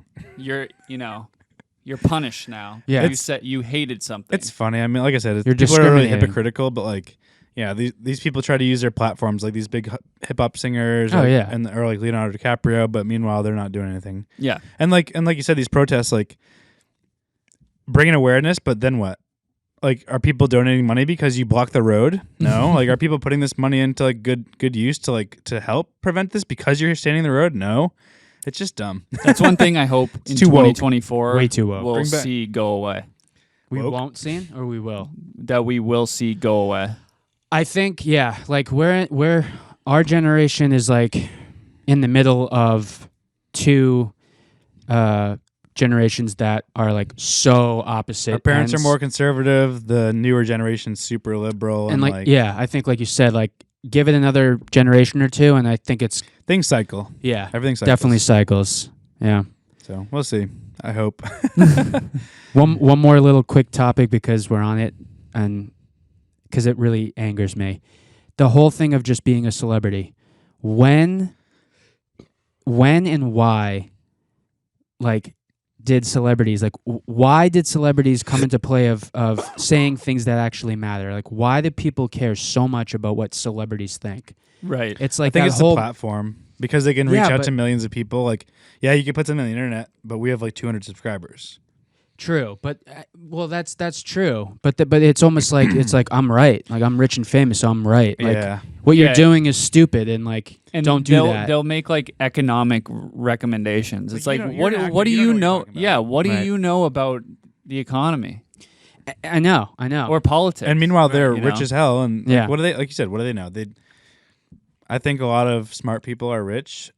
You're punished now. Yeah. You said you hated something. It's funny. I mean, like I said, You're people are really discriminating. hypocritical, but like, yeah, these people try to use their platforms, like these big hip hop singers, Oh, like, yeah. or like Leonardo DiCaprio, but meanwhile they're not doing anything. yeah. And like you said, these protests like bringing awareness, but then what? Like, are people donating money because you block the road? No. Like, are people putting this money into like good use to help prevent this because you're standing in the road? No. It's just dumb. That's one thing I hope in too woke. 2024 Way too woke. we'll Bring back- see go away. We Woke. won't see it, or we will. That we will see go away. I think, yeah, like we're our generation is like in the middle of two generations that are like so opposite. Our parents are ends. more conservative. The newer generation's super liberal. and like yeah, I think like you said, like give it another generation or two, and I think it's things cycle. yeah, Everything cycles. definitely cycles. Yeah. So we'll see. I hope. One more little quick topic because we're on it, and because it really angers me. The whole thing of just being a celebrity. When and why, like, did celebrities, like, why did celebrities come into play of saying things that actually matter? Like, why do people care so much about what celebrities think? Right. It's I like think that it's whole the platform because they can reach Yeah, out but- to millions of people. Like, yeah, you can put something on the internet, but we have like 200 subscribers. True, but well, that's true. But it's almost like it's like I'm right. Like I'm rich and famous, so I'm right. Like Yeah. what you're Yeah. doing is stupid, and like And don't do they'll, that. They'll make like economic recommendations. It's Like, like, you don't- you're an what actor, do you you don't know know? what you're talking Yeah, about. what do Right. you know about the economy I know. or politics? And meanwhile, they're you rich know? as hell. And like, Yeah. what do they? Like you said, what do they know? I think a lot of smart people are rich,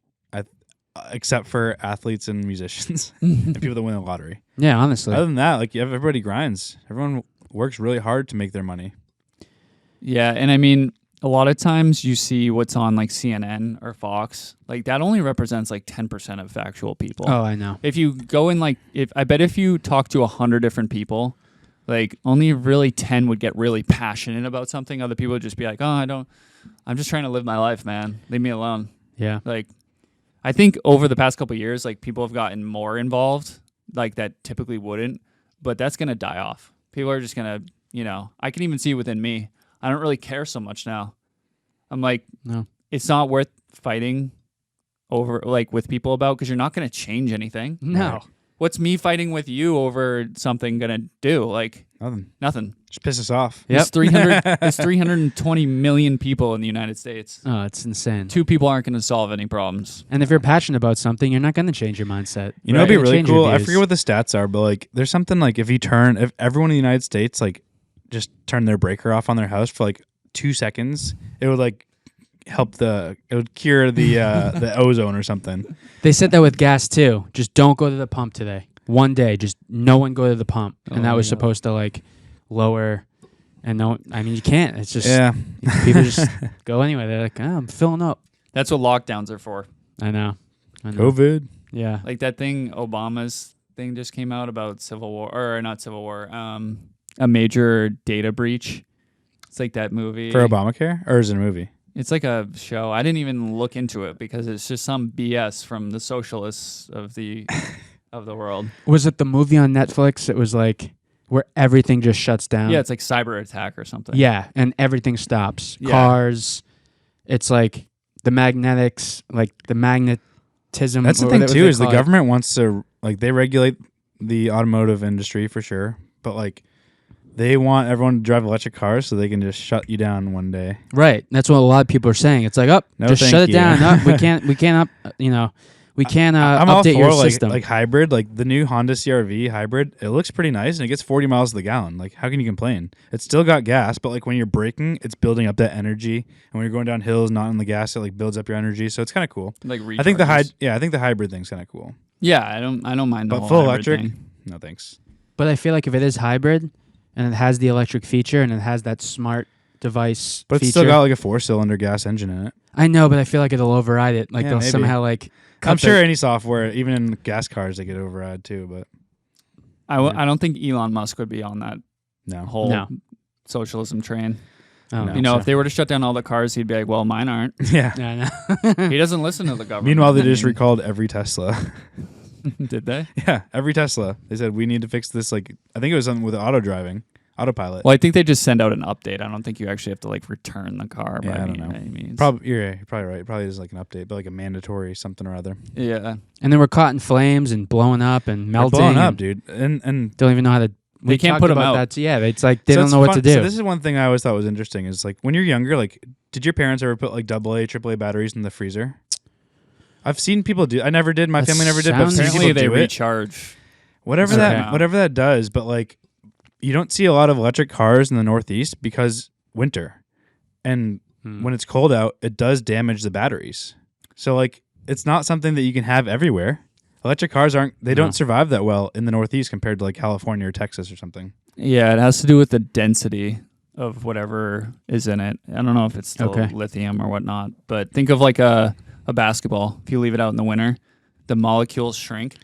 except for athletes and musicians and people that win the lottery. Yeah, honestly. Other than that, like everybody grinds. Everyone works really hard to make their money. Yeah, and I mean, a lot of times you see what's on like CNN or Fox, like that only represents like 10% of factual people. Oh, I know. If you go in like, if you talk to 100 different people, like only really 10 would get really passionate about something. Other people would just be like, oh, I'm just trying to live my life, man. Leave me alone. Yeah. Like, I think over the past couple of years, like people have gotten more involved, like that typically wouldn't, but that's going to die off. People are just going to, I can even see it within me. I don't really care so much now. I'm like, No. it's not worth fighting over, like with people about, because you're not going to change anything. No. What's me fighting with you over something going to do? Like, nothing. Just piss us off. Yep. There's 320 million people in the United States. Oh, it's insane. 2 people aren't going to solve any problems. And if you're passionate about something, you're not going to change your mindset. You know, it'd be You're gonna really change your cool. I views. forget what the stats are, but like, there's something like if everyone in the United States like just turned their breaker off on their house for like 2 seconds, it would like it would cure the the ozone or something. They said that with gas too. Just don't go to the pump today. One day, just no one go to the pump, and that was supposed to like lower. And you can't. It's just people just go anyway. They're like, I'm filling up. That's what lockdowns are for. I know. COVID. Yeah. Like that thing, Obama's thing just came out about a major data breach. It's like that movie. For Obamacare? Or is it a movie? It's like a show. I didn't even look into it because it's just some BS from the socialists of the of the world. Was it the movie on Netflix? It was like where everything just shuts down. Yeah, it's like cyber attack or something. Yeah, and everything stops. Yeah. Cars. It's like the magnetics, like the magnetism. That's the or thing whatever too, they is the call it. government wants to like they regulate the automotive industry for sure, but like they want everyone to drive electric cars so they can just shut you down one day. Right. That's what a lot of people are saying. It's like, No, just thank shut it you. down. No, we can't we can't I'm all update for your system. like hybrid, like the new Honda CR-V hybrid. It looks pretty nice and it gets 40 miles to the gallon. Like how can you complain? It's still got gas, but like when you're braking, it's building up that energy. And when you're going down hills, not in the gas, it like builds up your energy. So it's kind of cool. Like I think recharges. I think the hybrid thing's kind of cool. Yeah, I don't mind the But whole full hybrid electric, thing. no thanks. But I feel like if it is hybrid and it has the electric feature and it has that smart device But it's feature, still got like a 4-cylinder gas engine in it. I know, but I feel like it'll override it. Like Yeah, they'll maybe. somehow like. I'm sure any software, even in gas cars, they get override too. But I don't think Elon Musk would be on that no. whole socialism train. Oh, No. You know, if they were to shut down all the cars, he'd be like, well, mine aren't. Yeah. Yeah, I know. He doesn't listen to the government. Meanwhile, they just recalled every Tesla. Did they? Yeah, every Tesla. They said we need to fix this. Like, I think it was something with autopilot. Well, I think they just send out an update. I don't think you actually have to like return the car by Yeah, I don't know. any means. You're probably right. It probably is like an update, but like a mandatory something or other. Yeah. And then we're caught in flames and blowing up and They're melting. blowing up, and dude. And don't even know how to. They can't talked put 'em about out. that. Yeah, it's like they so don't it's know what fun- to do. So this is one thing I always thought was interesting is like when you're younger, like did your parents ever put like AA, AAA batteries in the freezer? I've seen people do. I never did. My That family never did. But I've sounds- seen Apparently people they do it. recharge. Whatever Okay. whatever that does, but like you don't see a lot of electric cars in the Northeast because winter, and when it's cold out, it does damage the batteries. So like it's not something that you can have everywhere. Electric cars don't survive that well in the Northeast compared to like California or Texas or something. Yeah, it has to do with the density of whatever is in it. I don't know if it's still lithium or whatnot, but think of like a basketball. If you leave it out in the winter, the molecules shrink,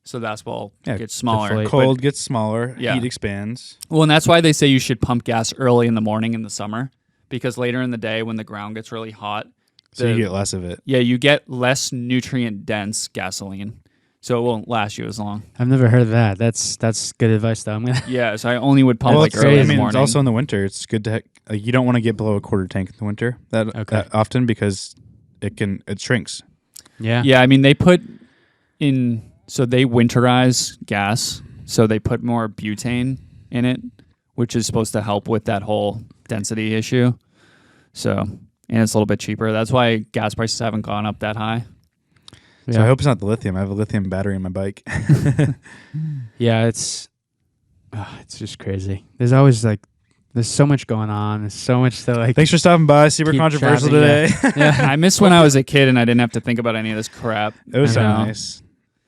so the basketball gets smaller. deflate. Cold gets smaller, Yeah. heat expands. Well, and that's why they say you should pump gas early in the morning in the summer, because later in the day when the ground gets really hot, So you get less of it. Yeah, you get less nutrient dense gasoline. So it won't last you as long. I've never heard of that. That's good advice, though. I'm gonna. Yeah, so I only would pump Well, like it's, early I in the mean, morning. it's also in the winter. It's good to you don't want to get below a quarter tank in the winter that often because it shrinks. Yeah. Yeah, I mean they put in, so they winterize gas, so they put more butane in it, which is supposed to help with that whole density issue. So, and it's a little bit cheaper. That's why gas prices haven't gone up that high. So I hope it's not the lithium. I have a lithium battery in my bike. Yeah, it's just crazy. There's always there's so much going on. There's so much to like. Thanks for stopping by. Super Keep controversial chatting, today. Yeah. I miss when I was a kid and I didn't have to think about any of this crap. It was so I know. nice.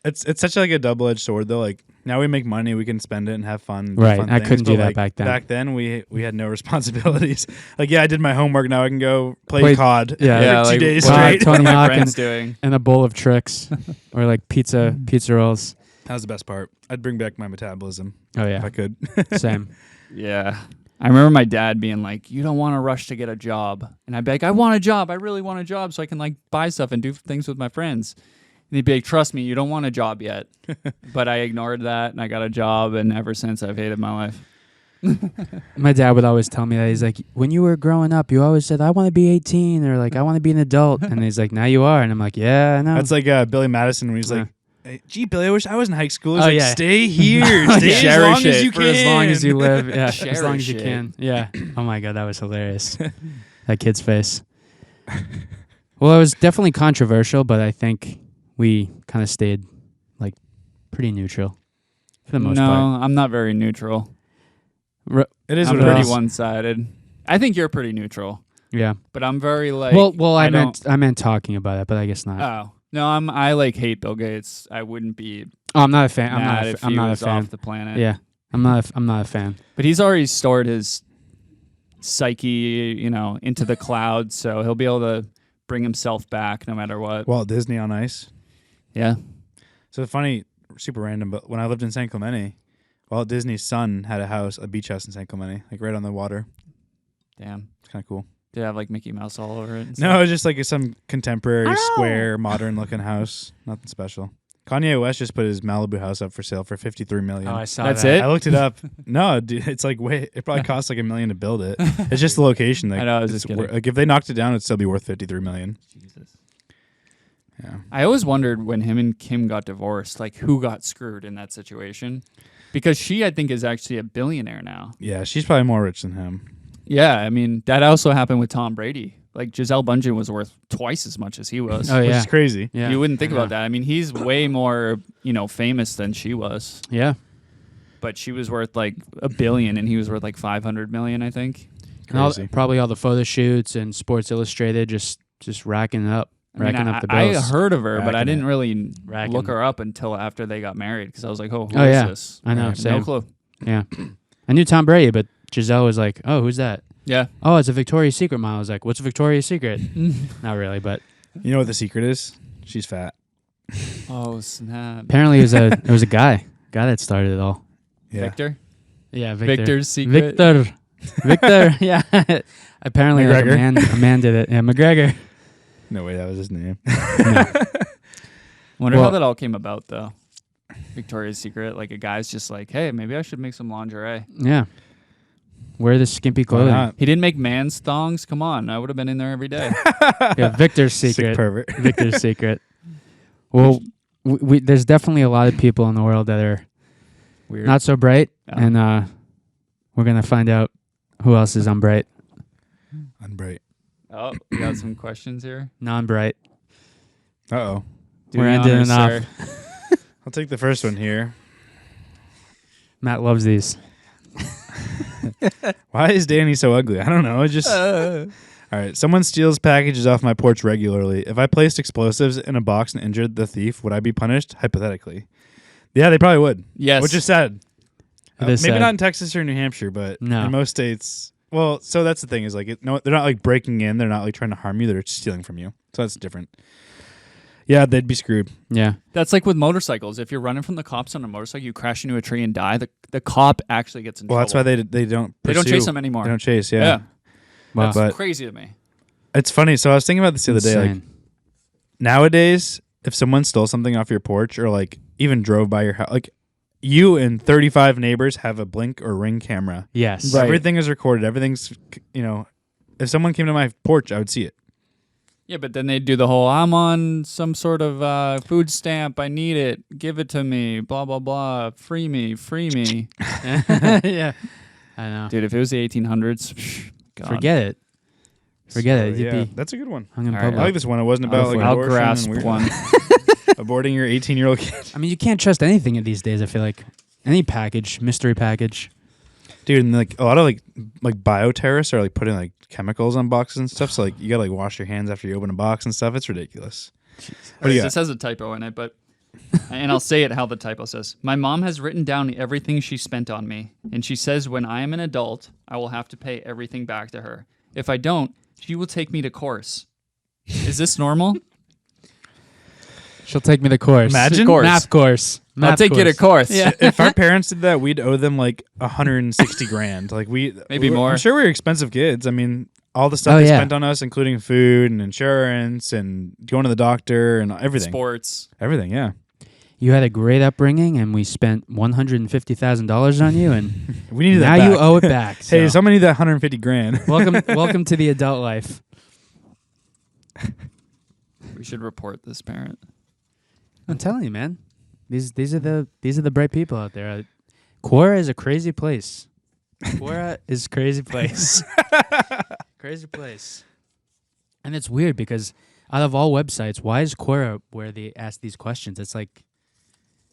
It's such like a double-edged sword though. Like now we make money, we can spend it and have fun. do Right, fun I things, couldn't do but, that like, back then. Back then we had no responsibilities. Like I did my homework. Now I can go play COD. Yeah, for 2 days what straight. Tony my Hawk friends doing. and a bowl of tricks, or like pizza rolls. That was the best part. I'd bring back my metabolism Oh if yeah, I could. same. Yeah. I remember my dad being like, you don't want to rush to get a job. And I'd be like, I want a job. I really want a job so I can like buy stuff and do things with my friends. And he'd be like, trust me, you don't want a job yet. But I ignored that and I got a job. And ever since I've hated my life. My dad would always tell me that. He's like, when you were growing up, you always said, I want to be 18, or like, I want to be an adult. And he's like, now you are. And I'm like, yeah, I know. That's like Billy Madison when he's like, hey, gee, Billy, I wish I was in high school. He's Oh, like, yeah. stay here. Stay as Cherish long as it you for can. as long as you live. Yeah, as long as Cherish you it. can. Yeah. Oh my God, that was hilarious. That kid's face. Well, it was definitely controversial, but I think we kind of stayed like pretty neutral for the most No, part. I'm not very neutral. It is I'm what it pretty is. one-sided. I think you're pretty neutral. Yeah. But I'm very like... Well, I don't- meant talking about it, but I guess not. Oh. No, I like hate Bill Gates. I wouldn't be Oh, I'm not a fan. mad if I'm he not was a fan. off the planet. Yeah, I'm not a fan. But he's already stored his psyche, into the cloud, so he'll be able to bring himself back no matter what. Walt Disney on ice. Yeah. So funny, super random, but when I lived in San Clemente, Walt Disney's son had a beach house in San Clemente, like right on the water. Damn. It's kind of cool. Did it have like Mickey Mouse all over it? and No, stuff? it was just like some contemporary, square, modern-looking house. Nothing special. Kanye West just put his Malibu house up for sale for $53 million. Oh, I saw That's that. it? I looked it up. No, dude, it's like it probably costs like $1 million to build it. It's just the location. Like, I know, I was it's just kidding. like if they knocked it down, it'd still be worth $53 million. Jesus. Yeah. I always wondered when him and Kim got divorced, like who got screwed in that situation? Because she, I think, is actually a billionaire now. Yeah, she's probably more rich than him. Yeah, I mean, that also happened with Tom Brady. Like Giselle Bundchen was worth twice as much as he was. Oh Which yeah, is crazy. yeah. You wouldn't think I about know. that. I mean, he's way more, famous than she was. Yeah, But she was worth like $1 billion and he was worth like 500 million, I think. and Crazy. probably all the photo shoots and Sports Illustrated just racking up the I bills. heard of her, but I Racking didn't it. really Racking look it. her up until after they got married because I was like, who is yeah. this? I know, Right. same. No clue. Yeah, I knew Tom Brady, but Giselle was like, "Oh, who's that?" Yeah. Oh, it's a Victoria's Secret model. I was like, what's a Victoria's Secret? Not really, but You know what the secret is? She's fat. Oh snap! apparently it was a guy that started it all. Yeah. Victor. Yeah, Victor. Victor's secret. Victor. Yeah. Apparently, like, McGregor. a man did it. Yeah, McGregor. No way, that was his name. No. Wonder Well- how that all came about, though. Victoria's Secret. Like a guy's just like, hey, maybe I should make some lingerie. Yeah. Wear the skimpy Why clothing. not? He didn't make man's thongs. Come on, I would have been in there every day. Yeah, Victor's Sick secret. pervert. Victor's secret. Well, there's definitely a lot of people in the world that are Weird. not so bright, Yeah. and we're gonna find out who else is unbright, Unbright. Oh, we got some questions here. non-bright. Uh-oh. Do We're the ending honors, it off. sir. I'll take the first one here. Matt loves these. Why is Danny so ugly? I don't know. It just... All right. Someone steals packages off my porch regularly. If I placed explosives in a box and injured the thief, would I be punished? Hypothetically. Yeah, they probably would. Yes. Which is sad. It Maybe is sad. not in Texas or New Hampshire, but No. in most states... Well, so that's the thing is like, no, they're not like breaking in. They're not like trying to harm you. They're stealing from you. So that's different. Yeah, they'd be screwed. Yeah. That's like with motorcycles. If you're running from the cops on a motorcycle, you crash into a tree and die. The cop actually gets in Well, trouble. that's why they don't They don't pursue. chase them anymore. They don't chase, yeah. Yeah. Wow. That's But- crazy to me. It's funny. So I was thinking about this the other day. Like Insane. nowadays, if someone stole something off your porch or like even drove by your house, like you and 35 neighbors have a blink or ring camera. Yes. Right. Everything is recorded. Everything's, you know, if someone came to my porch, I would see it. Yeah, but then they do the whole, I'm on some sort of food stamp. I need it. Give it to me. Blah, blah, blah. Free me. Free me. Yeah. I know. Dude, if it was the 1800s, God. Forget it. Forget it. You'd Yeah, be that's a good one. hung in All right. I public. like this one. It wasn't about like I'll abortion grasp and weird- one. aborting your 18-year-old kid. I mean, you can't trust anything these days. I feel like any package, mystery package. Dude, and like a lot of like bioterrorists are like putting like chemicals on boxes and stuff. So like you gotta like wash your hands after you open a box and stuff. It's ridiculous. What do you got? This has a typo in it, but and I'll say it how the typo says. My mom has written down everything she spent on me, and she says when I am an adult, I will have to pay everything back to her. If I don't, she will take me to course. Is this normal? She'll take me to course. Imagine? Course. Math course. I'll Math take you to course. Yeah. If our parents did that, we'd owe them like 160 grand. Like Maybe more. I'm sure we were expensive kids. I mean, all the stuff Oh, they yeah. spent on us, including food and insurance and going to the doctor and everything. Sports. Everything, yeah. You had a great upbringing, and we spent $150,000 on you, and We needed now that back. you owe it back. Hey, so. somebody need that 150 grand. welcome to the adult life. We should report this parent. I'm telling you, man. These are the bright people out there. Quora is a crazy place. Quora is a crazy place. Crazy place. And it's weird because out of all websites, why is Quora where they ask these questions? It's like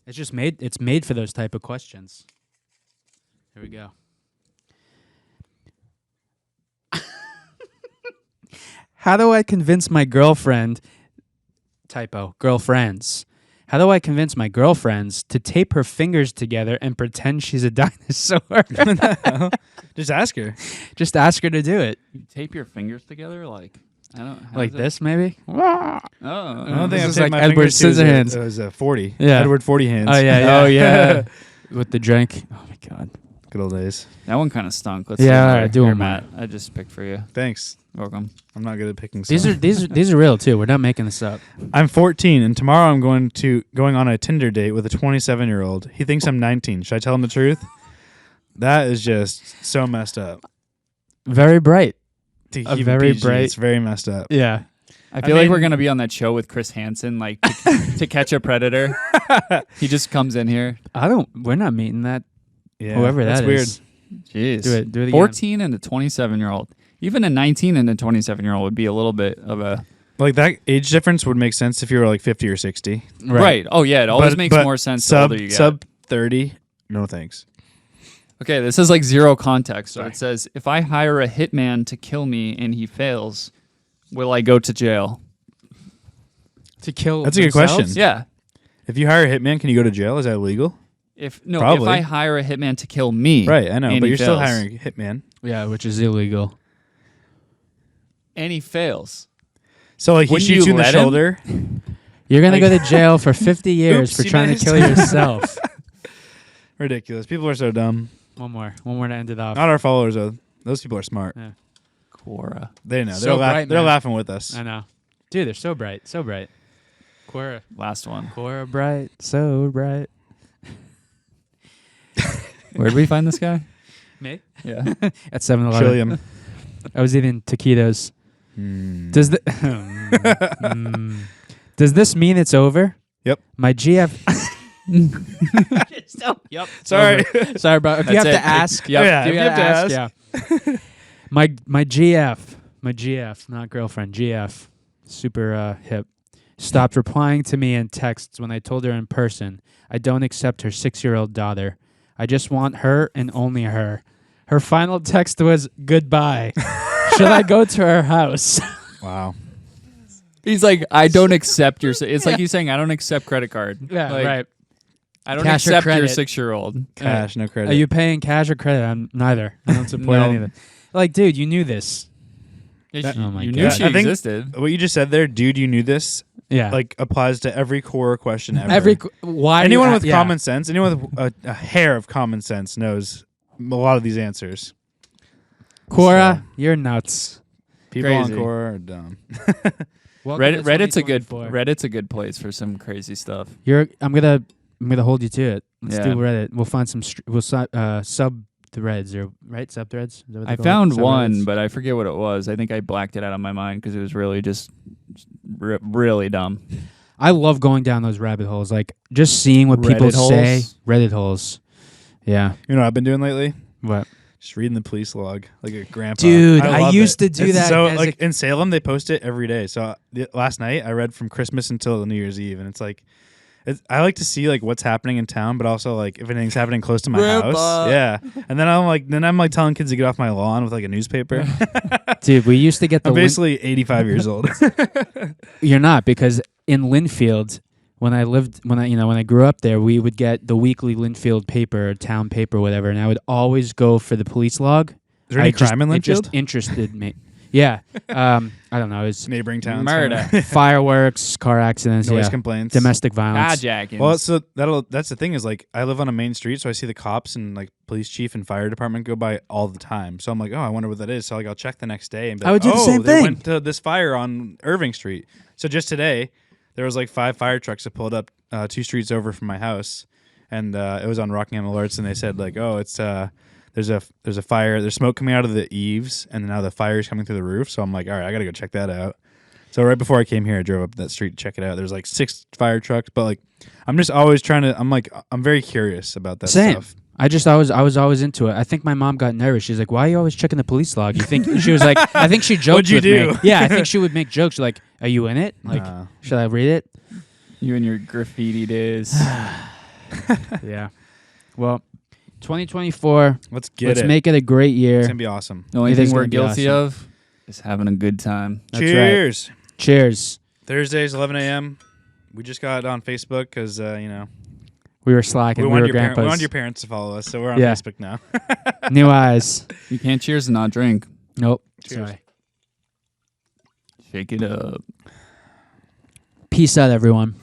it's made for those type of questions. Here we go. How do I convince my girlfriend girlfriends? How do I convince my girlfriends to tape her fingers together and pretend she's a dinosaur? Just ask her. Just ask her to do it. You tape your fingers together like I don't how Like does it- this, maybe? Oh. I don't This think is I've like my Edward fingers to Scissorhands. It was a 40. Yeah. Edward 40 hands. Oh, yeah. Oh, yeah. With the drink. Oh, my God. Good old days. That one kind of stunk. Let's Yeah, see all another. right, do Here, one more. Matt. I just picked for you. Thanks. Welcome. I'm not good at picking These stuff. these are real, too. We're not making this up. I'm 14, and tomorrow I'm going on a Tinder date with a 27-year-old. He thinks I'm 19. Should I tell him the truth? That is just so messed up. Very bright. To A keep it very PG, bright- It's very messed up. Yeah. I feel like mean- we're gonna be on that show with Chris Hansen, like to catch a predator. He just comes in here. We're not meeting that. Yeah, Whoever that's that weird. is. Jeez. Do it again. 14 and a 27-year-old. Even a 19 and a 27-year-old would be a little bit of a Like that age difference would make sense if you were like 50 or 60. right. Oh yeah, it always But- makes but more sense the Sub older you get. sub 30. No thanks. Okay, this is like zero context. So Sorry. it says, if I hire a hitman to kill me and he fails, will I go to jail? To kill That's a good themselves? question. Yeah. If you hire a hitman, can you go to jail? Is that illegal? If Probably. I hire a hitman to kill me, Right, I know, and but he you're still fails. hiring a hitman. Yeah, which is illegal. and he fails. So like he Wouldn't shoots you you in the let him? shoulder. You're gonna go to jail for 50 years for Oopsie trying to missed. kill yourself. Ridiculous. People are so dumb. One more to end it off. Not our followers though. Those people are smart. Yeah. Cora. They know. So bright, They're man. laughing with us. I know, dude. They're so bright, so bright. Cora Last one. bright, so bright. Where did we find this guy? Me Yeah. at 7-Eleven. Trillium. I was eating taquitos. Mm. Does does this mean it's over? Yep. My GF. Yep. Sorry. Sorry, bro. If you have That's to it. ask, Yep. Yeah, you if you have to gotta ask. yeah. my GF, not girlfriend, GF, super hip, stopped replying to me in texts when I told her in person I don't accept her 6-year-old daughter. I just want her and only her. Her final text was goodbye. Should I go to her house? Wow. He's like, I don't accept your. It's like he's saying, I don't accept credit card. Yeah, Like, right. I don't Cash or accept your credit. 6-year-old. Cash, no credit. Are you paying cash or credit? I'm neither. I don't support No. any of it. Like, dude, you knew this. That- Oh my you God. knew she I think- existed. What you just said there, dude, you knew this, Yeah. like applies to every core question ever. Why? do anyone you with yeah. common sense, anyone with a hair of common sense knows a lot of these answers. Cora, you're nuts. People Crazy. on core are dumb. Reddit's a good place for some crazy stuff. I'm gonna hold you to it. Let's Yeah. do Reddit. We'll find some. We'll sub threads or right sub threads. I found one, but I forget what it was. I think I blacked it out of my mind because it was really just really dumb. I love going down those rabbit holes. Like just seeing what people Reddit say. holes? Reddit holes. Yeah. You know what I've been doing lately? What? Just reading the police log like a grandpa. Dude, I love used it. to do It's that So as like in Salem, they post it every day. So last night I read from Christmas until New Year's Eve, and it's like I like to see like what's happening in town, but also like if anything's happening close to my house. Yeah, and then I'm like telling kids to get off my lawn with like a newspaper. Dude, we used to get the. I'm basically 85 years old. You're not, because in Linfield, when I grew up there, we would get the weekly Linfield paper, or town paper, whatever, and I would always go for the police log. Is there any crime in It just Linfield? interested me. Yeah. I don't know. It was Neighboring towns. Murder. fireworks, car accidents, Noise yeah, complaints. domestic violence. Carjackings. Well, so that's the thing is like I live on a main street, so I see the cops and like police chief and fire department go by all the time. So I'm like, oh, I wonder what that is. So like I'll check the next day and be like, I would do the same they thing. went to this fire on Irving Street. So just today, there was like 5 fire trucks that pulled up 2 streets over from my house, and it was on Rockingham Alerts, and they said like, oh, it's there's a fire, there's smoke coming out of the eaves, and now the fire is coming through the roof. So I'm like, all right, I gotta go check that out. So right before I came here, I drove up that street to check it out. There's like 6 fire trucks, but like I'm just always I'm very curious about that Same. stuff. I was always into it. I think my mom got nervous. She's like, "Why are you always checking the police log?" You think she was like, I think she joked What'd you with do? me. Yeah, I think she would make jokes like, "Are you in it? Like, should I read it?" You and your graffiti days. Yeah. Well, 2024. Let's get Let's it. make it a great year. It's gonna be awesome. The only It thing is we're gonna be guilty awesome. of is having a good time. That's right. Cheers. Cheers. Thursdays, 11 a.m. We just got on Facebook because We were slacking. we We were wanted grandpas. your parents to follow us, so we're on Yeah. Facebook now. New eyes. You can't cheers and not drink. Nope. Cheers. Sorry. Shake it up. Peace out, everyone.